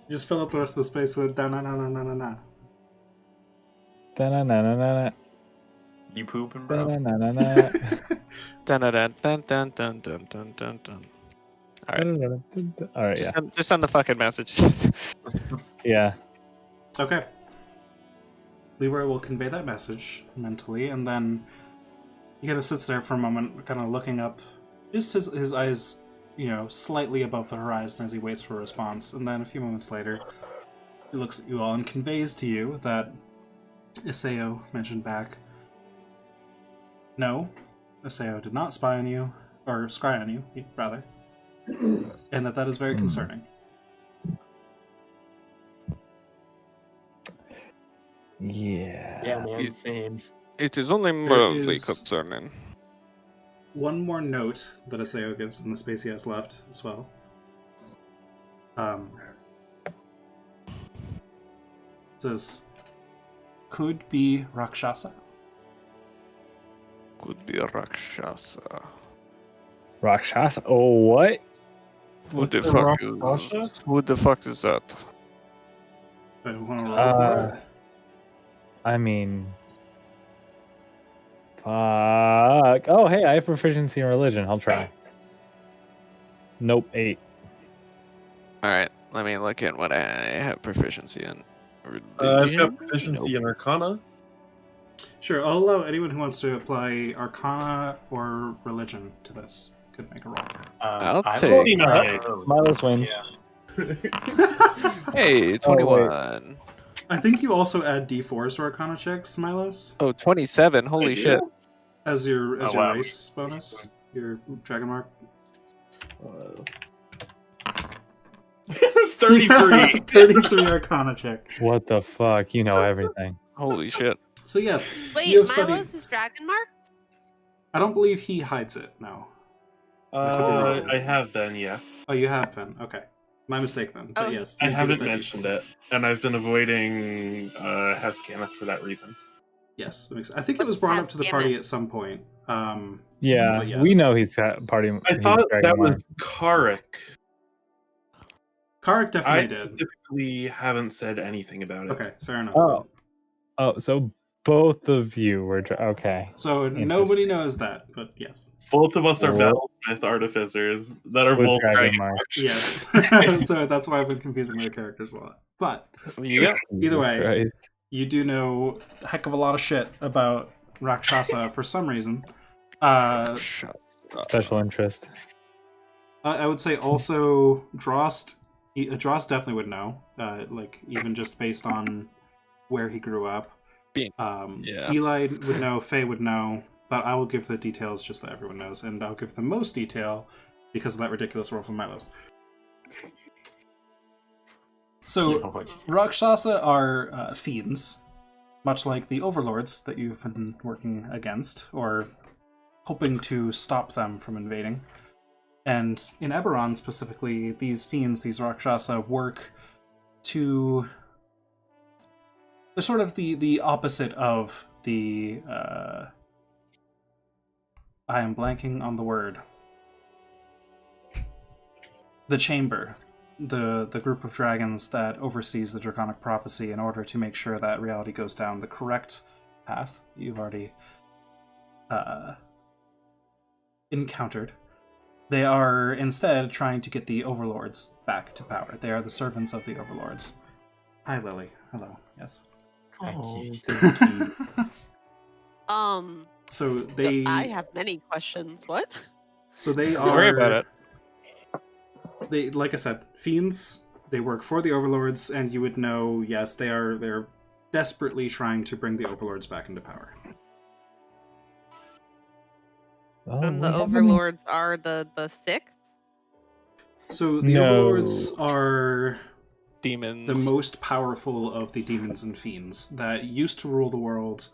Just fill up the rest of the space with da-na-na-na-na-na-na.
Da-na-na-na-na-na.
You pooping, bro?
Da-na-na-na-na.
Dun dun dun dun dun dun dun dun dun.
Alright, yeah.
Just send the fucking message.
Yeah.
Okay. Leroy will convey that message mentally, and then he kind of sits there for a moment, kind of looking up, just his eyes, slightly above the horizon as he waits for a response. And then a few moments later, he looks at you all and conveys to you that Iseo mentioned back, no, Iseo did not spy on you, or scry on you, rather, and that is very concerning.
Yeah.
Yeah, man, same.
It is only
There
mildly
is
concerning.
one more note that Iseo gives in the space he has left as well. Says, could be Rakshasa.
Could be a Rakshasa.
Rakshasa? Oh, what?
Who the
What's a
fuck
Rakshasa?
is? Who the fuck is that?
I want to roll for it.
I mean... Fuck. Oh, hey, I have proficiency in religion. I'll try. Nope, 8.
Alright, let me look at what I have proficiency in.
I've got
Religion?
proficiency
Nope.
in Arcana.
Sure, I'll allow anyone who wants to apply Arcana or Religion to this. could make a roll.
I'll
I
take-
will-
29.
Milos wins.
Hey, 21.
I think you also add d4s to Arcana checks, Milos,
Oh, 27. Holy shit.
as your
Oh, wow.
race bonus, your dragon mark.
33.
33 Arcana check.
What the fuck? You know everything.
Holy shit.
So yes,
Wait,
you have studied.
Milos is dragon marked?
I don't believe he hides it. No.
I have been, yes.
Oh, you have been. Okay, my mistake then. But
Oh,
yes,
I
you do
haven't
get that
mentioned
d4.
it, and I've been avoiding House Gameth for that reason.
Yes, that makes sense. I think it
But
was brought
God
up to the
damn
party
it.
at some point.
Yeah,
But yes.
we know he's got party.
I
he's
thought
dragon
that was
marked.
Karek.
Karek
I
definitely did.
specifically haven't said anything about it.
Okay, fair enough.
Oh. Oh, so both of you were okay.
So nobody knows that, but yes.
Both of us are
Cool.
Battlesmith artificers that are
With
both
dragon
dragon
marks.
Yes. So that's why I've been confusing their characters a lot. But
You go.
Either way.
Christ.
you do know a heck of a lot of shit about Rakshasa for some reason.
Shut
Special interest.
I would say also Drost. Drost definitely would know, like even just based on where he grew up.
Yeah.
Eli would know, Faye would know, but I will give the details just so everyone knows, and I'll give the most detail because of that ridiculous roll from Milos. So, Rakshasa are fiends, much like the overlords that you've been working against, or hoping to stop them from invading. And in Eberron specifically, these fiends, these Rakshasa, work to... They're sort of the opposite of the... I am blanking on the word. The Chamber. The group of dragons that oversees the Draconic Prophecy in order to make sure that reality goes down the correct path you've already encountered. They are instead trying to get the overlords back to power. They are the servants of the overlords. Hi, Lily. Hello. Yes. So they.
I have many questions. What?
So they
Don't
are.
worry about it.
They, like I said, fiends. They work for the overlords, and you would know. Yes, they're desperately trying to bring the overlords back into power.
Oh,
And the
we haven't-
overlords are the six?
So the
No.
overlords are
Demons.
the most powerful of the demons and fiends that used to rule the world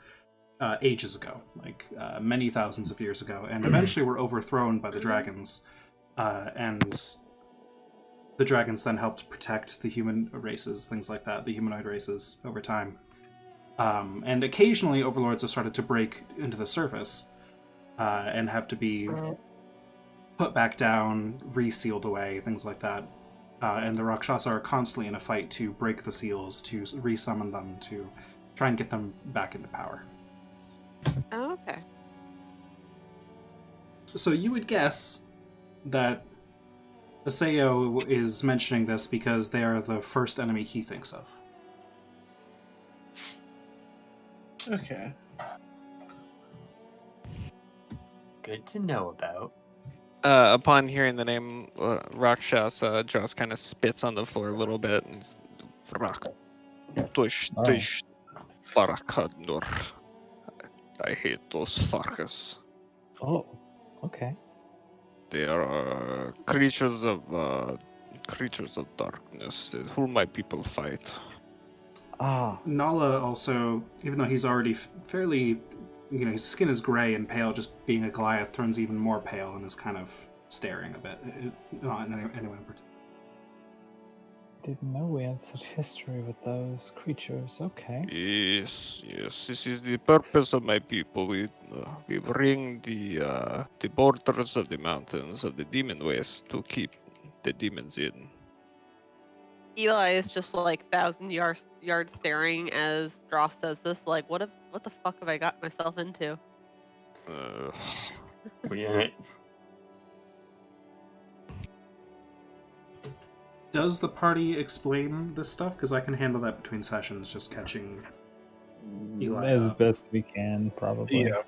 ages ago, like many thousands of years ago, and eventually were overthrown by the dragons. And the dragons then helped protect the human races, things like that, the humanoid races, over time. And occasionally, overlords have started to break into the surface and have to be put back down, resealed away, things like that. And the Rakshasa are constantly in a fight to break the seals, to resummon them, to try and get them back into power.
Oh, okay.
So you would guess that Aseo is mentioning this because they are the first enemy he thinks of.
Okay.
Good to know about.
Upon hearing the name Rakshasa, Joss kind of spits on the floor a little bit and Rak. Tush,
Oh.
tush, Barakadnur. I hate those fuckers.
Oh, okay.
They are creatures of darkness. Who my people fight.
Ah,
Nala also, even though he's already fairly, his skin is gray and pale, just being a Goliath turns even more pale and is kind of staring a bit. Not in anyone in particular.
didn't know we had such history with those creatures. Okay.
Yes, yes. This is the purpose of my people. We ring the borders of the mountains of the demon waste to keep the demons in.
Eli is just like 1,000 yard staring as Dross says this. Like, what the fuck have I got myself into?
We in it.
Does the party explain this stuff? Because I can handle that between sessions, just catching Eli
As
up.
best we can, probably.
Yeah.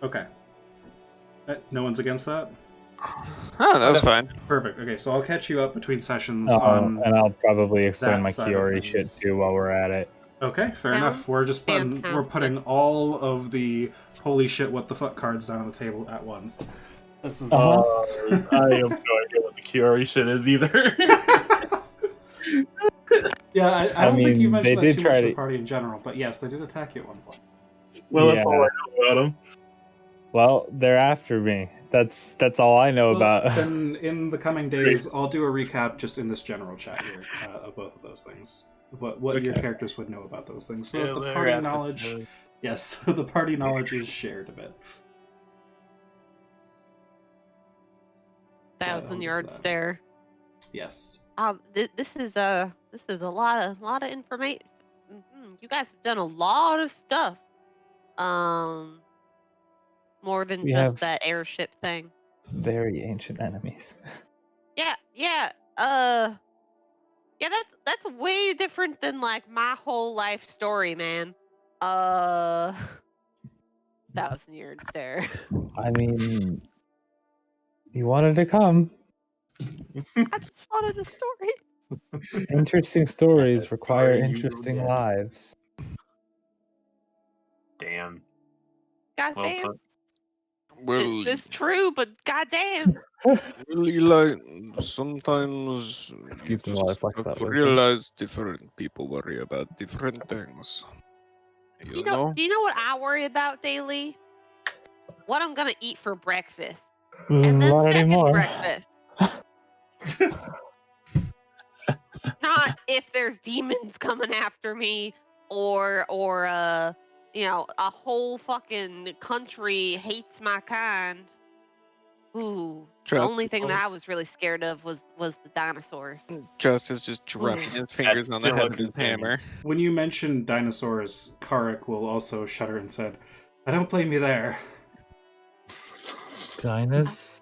Okay. No one's against that?
Oh, that's
Okay.
fine.
Perfect. Okay, so I'll catch you up between sessions on.
And I'll probably explain
that
my
side of
Kiori shit
things.
too while we're at it.
Okay, fair
Sounds
enough. We're putting
fantastic.
all of the holy shit what the fuck cards down on the table at once. This is.
Uh-huh.
I have no idea what the Kiori shit is either.
Yeah, I don't think you
mean,
mentioned
they
that
did
too
try
much to the
to-
party in general, but yes, they did attack you at one point.
Well, that's all
Yeah.
I know about him.
Well, they're after me. That's all I know
Well,
about.
then in the coming days, I'll do a recap just in this general chat here of both of those things. What your
Okay.
characters would know about those things. So that the
Killer
party knowledge,
episode.
yes, so the party knowledge is shared a bit.
1,000 yards
that.
there.
Yes.
This is a lot of information. You guys have done a lot of stuff. More than
We
just
have-
that airship thing.
Very ancient enemies.
Yeah. Yeah, that's way different than like my whole life story, man. 1,000 yards there.
I mean, you wanted to come.
I just wanted a story.
Interesting stories
That's
require
all you will
interesting
get.
lives.
Damn.
God
Well
damn.
put.
Well,
It's true, but goddamn.
Eli, sometimes
Excuse
you
me while I
just
flex
have
that
to
word.
realize different people worry about different things. You know?
Do you know what I worry about daily? What I'm gonna eat for breakfast. And then
Not
second
anymore.
breakfast. Not if there's demons coming after me or you know, a whole fucking country hates my kind. Ooh. The
Trust
only
is
thing that
always-
I was really scared of was the dinosaurs.
Trust is just dropping his fingers
That's
on the
still
head
a
of his
concern.
hammer.
When you mention dinosaurs, Karik will also shudder and said, "I don't blame you there."
Dinosaurs?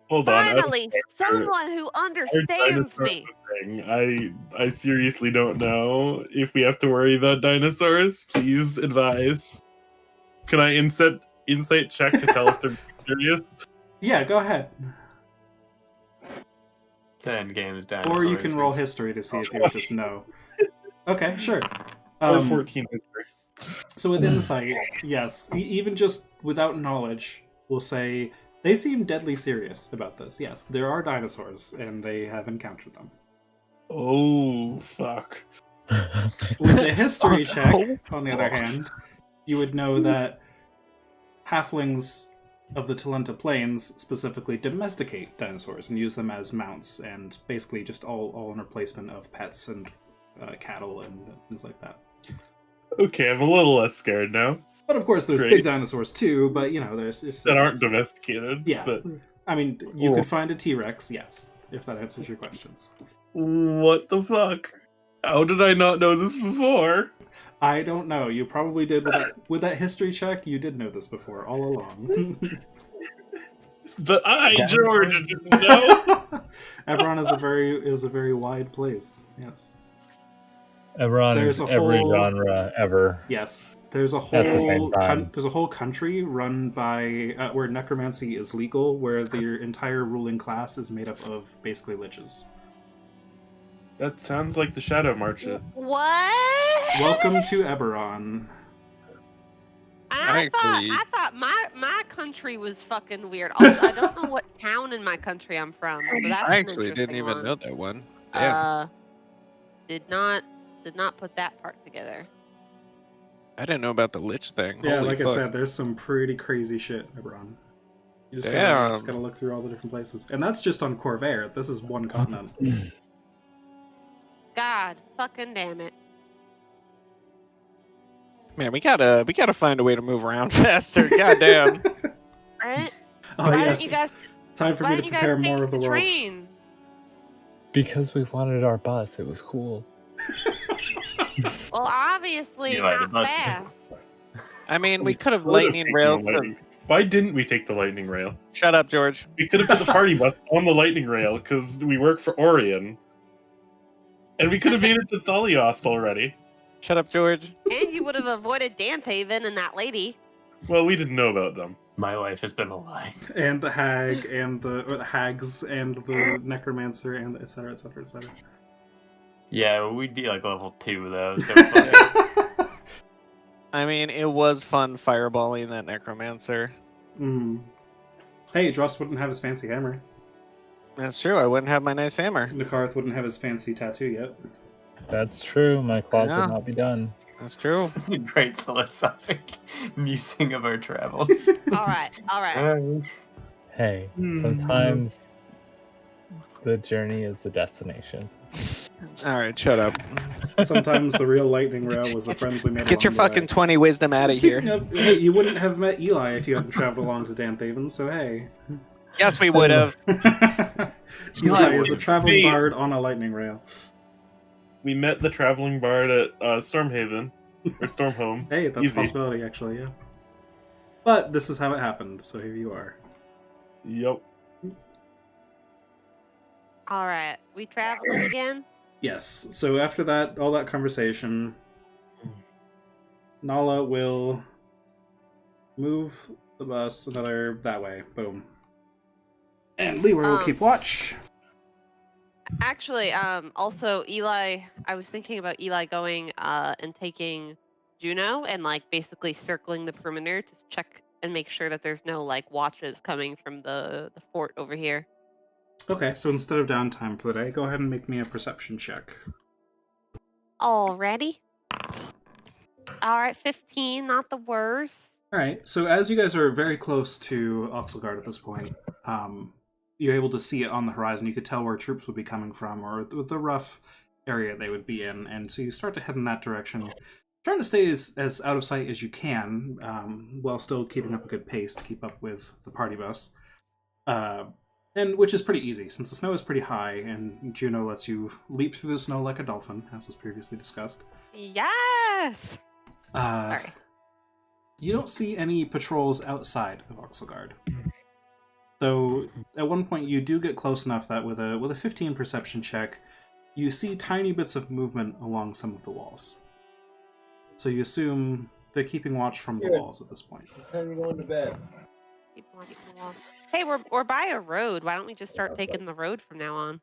Hold on.
Finally, someone who understands
dinosaurs
me.
thing. I seriously don't know if we have to worry about dinosaurs. Please advise. Can I insight check to tell if they're curious?
Yeah, go ahead.
10 games dinosaurs.
Or you can roll
we've-
history to see if you just know. Okay, sure.
Or 14 history.
So with insight, yes, even just without knowledge, we'll say they seem deadly serious about this. Yes, there are dinosaurs, and they have encountered them.
Oh, fuck.
With the history check,
Oh,
on the other hand, you would know that halflings of the Talenta Plains specifically domesticate dinosaurs and use them as mounts, and basically just all in replacement of pets and cattle and things like that.
Okay, I'm a little less scared now.
But of course, there's
Great.
big dinosaurs too. But you know, there's
That aren't domesticated.
Yeah,
But
I mean, you
Cool.
could find a T-Rex, yes, if that answers your questions.
what the fuck? How did I not know this before?
I don't know. You probably did with that history check. You did know this before all along.
But I,
Yeah.
George, didn't know.
Eberron is a very wide place. Yes.
Eberron
There's
is
a
every
whole-
genre ever.
Yes, there's a
At the same
whole
time.
there's a whole country run by where necromancy is legal, where the entire ruling class is made up of basically liches.
That sounds like the Shadow Marches.
What?
Welcome to Eberron.
I
Actually-
thought my country was fucking weird. Also, I don't know what town in my country I'm from. So that's
I
an
actually didn't
interesting
even
one.
know that one. Damn.
Did not put that part together.
I didn't know about the lich thing.
Yeah,
Holy
like
fuck.
I said, there's some pretty crazy shit, Eberron. You just
Damn.
gotta look through all the different places, and that's just on Corvair. This is one continent.
God fucking damn it.
Man, we gotta find a way to move around faster. Goddamn.
Right?
Oh
Why
yes,
don't you guys
time for
why
me
don't
to
you guys
prepare
take
more of the world.
train?
Because we wanted our bus. It was cool.
Well, obviously
You like the
not
bus.
fast.
I mean, we could have
Would've
lightning
taken
railed.
the lightning- Why didn't we take the lightning rail?
Shut up, George.
We could have put the party bus on the lightning rail because we work for Orion. And we could have made it to Thaliost already.
Shut up, George.
And you would have avoided Danthaven and that lady.
Well, we didn't know about them.
My life has been a lie.
And the hag, and or the hags, and the necromancer, and et cetera, et cetera, et cetera.
Yeah, we'd be like level 2 though. So funny.
I mean, it was fun fireballing that necromancer.
Hey, Dross wouldn't have his fancy hammer.
That's true. I wouldn't have my nice hammer.
Nakarth wouldn't have his fancy tattoo yet.
That's true. My claws
Yeah.
would not be done.
That's true.
This is a great philosophic musing of our travels.
All right, all right.
Hey, sometimes the journey is the destination.
All right, shut up.
Sometimes the real lightning rail was the friends we made.
Get your
along the
fucking
way.
20 wisdom out of here.
Speaking of, hey, you wouldn't have met Eli if you hadn't traveled along to Danthaven, so hey.
Yes, we would have.
Eli is a
would've.
traveling
Me.
bard on a lightning rail.
We met the traveling bard at Stormhaven or Stormhome.
Hey, that's
Easy.
a possibility, actually, yeah. But this is how it happened, so here you are.
Yep.
All right. We traveling again?
Yes, so after that, all that conversation, Nala will move the bus another that way. Boom. And Leroy will keep watch.
Actually, also Eli, I was thinking about Eli going and taking Juno and like basically circling the perimeter to check and make sure that there's no like watches coming from the fort over here.
Okay, so instead of downtime for the day, go ahead and make me a perception check.
Already? Alright, 15, not the worst.
Alright, so as you guys are very close to Oxelgard at this point, you're able to see it on the horizon. You could tell where troops would be coming from, or the rough area they would be in, and so you start to head in that direction, trying to stay as out of sight as you can, while still keeping up a good pace to keep up with the party bus. And which is pretty easy, since the snow is pretty high, and Juno lets you leap through the snow like a dolphin, as was previously discussed.
Yes! Sorry.
You don't see any patrols outside of Oxelgard. So at one point you do get close enough that with a 15 perception check, you see tiny bits of movement along some of the walls. So you assume they're keeping watch from the walls at this point.
What time are you going to bed?
Keep on. Hey, we're by a road. Why don't we just start taking the road from now on?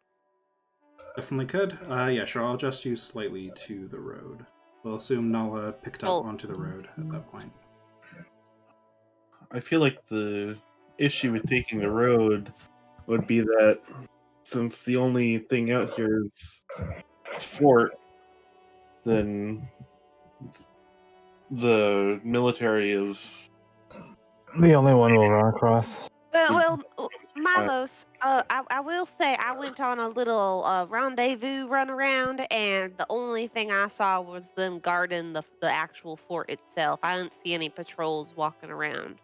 Definitely could. Yeah, sure, I'll adjust you slightly to the road. We'll assume Nala picked up onto the road at that point.
I feel like the issue with taking the road would be that since the only thing out here is fort, then the military is
The only one we'll run across.
Well, Milos, I will say I went on a little rendezvous run around, and the only thing I saw was them guarding the actual fort itself. I didn't see any patrols walking around.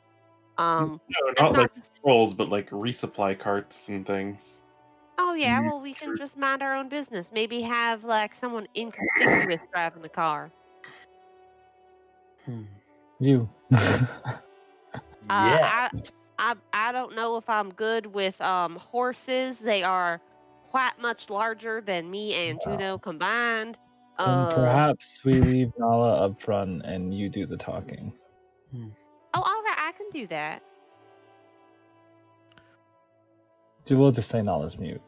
no,
that's
not like
not
patrols, but like resupply carts and things.
Oh yeah, well we can just mind our own business. Maybe have like someone inconspicuous driving the car.
You.
Yeah.
I don't know if I'm good with horses. They are quite much larger than me and Juno combined.
And perhaps we leave Nala up front and you do the talking.
Oh, all right, I can do that.
We'll just say Nala's mute.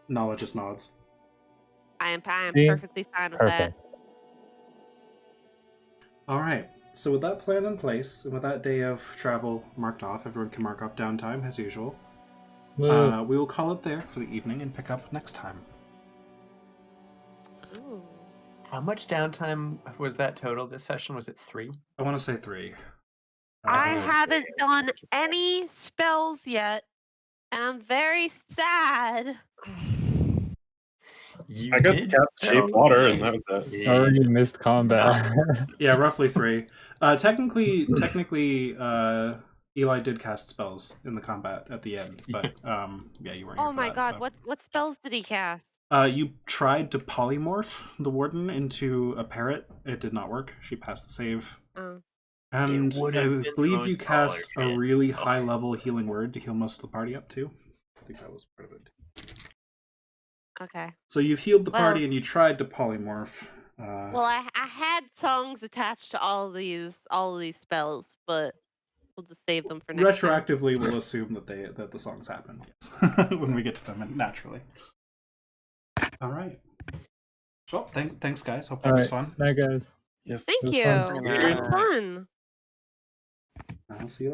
Nala just nods.
I am
See?
perfectly fine with that.
Perfect.
Alright, so with that plan in place, and with that day of travel marked off, everyone can mark off downtime as usual. We will call it there for the evening and pick up next time.
Ooh.
How much downtime was that total this session? Was it 3?
I want to say 3.
I haven't done any spells yet, and I'm very sad.
You
I got to
did
cast Shape
spells?
Water, and that was that.
It's already missed combat.
Yeah, roughly 3. Technically, Eli did cast spells in the combat at the end, but yeah, you weren't.
Oh
here for
my
that,
god,
so.
what spells did he cast?
You tried to polymorph the warden into a parrot. It did not work. She passed the save.
Oh.
And
It would
I
have been the
believe
most
you cast a
tolerant.
really high level healing word to heal most of the party up too. I think that was part of it.
Okay.
So you've healed the
Well-
party and you tried to polymorph.
Well, I had songs attached to all of these spells, but we'll just save them for next time.
Retroactively, we'll assume that the songs happened, yes, when we get to them naturally. All right. Well, thanks, guys. Hope that was fun.
Night, guys.
Yes.
Thank
It was
you.
fun.
It was fun.
I'll see you later.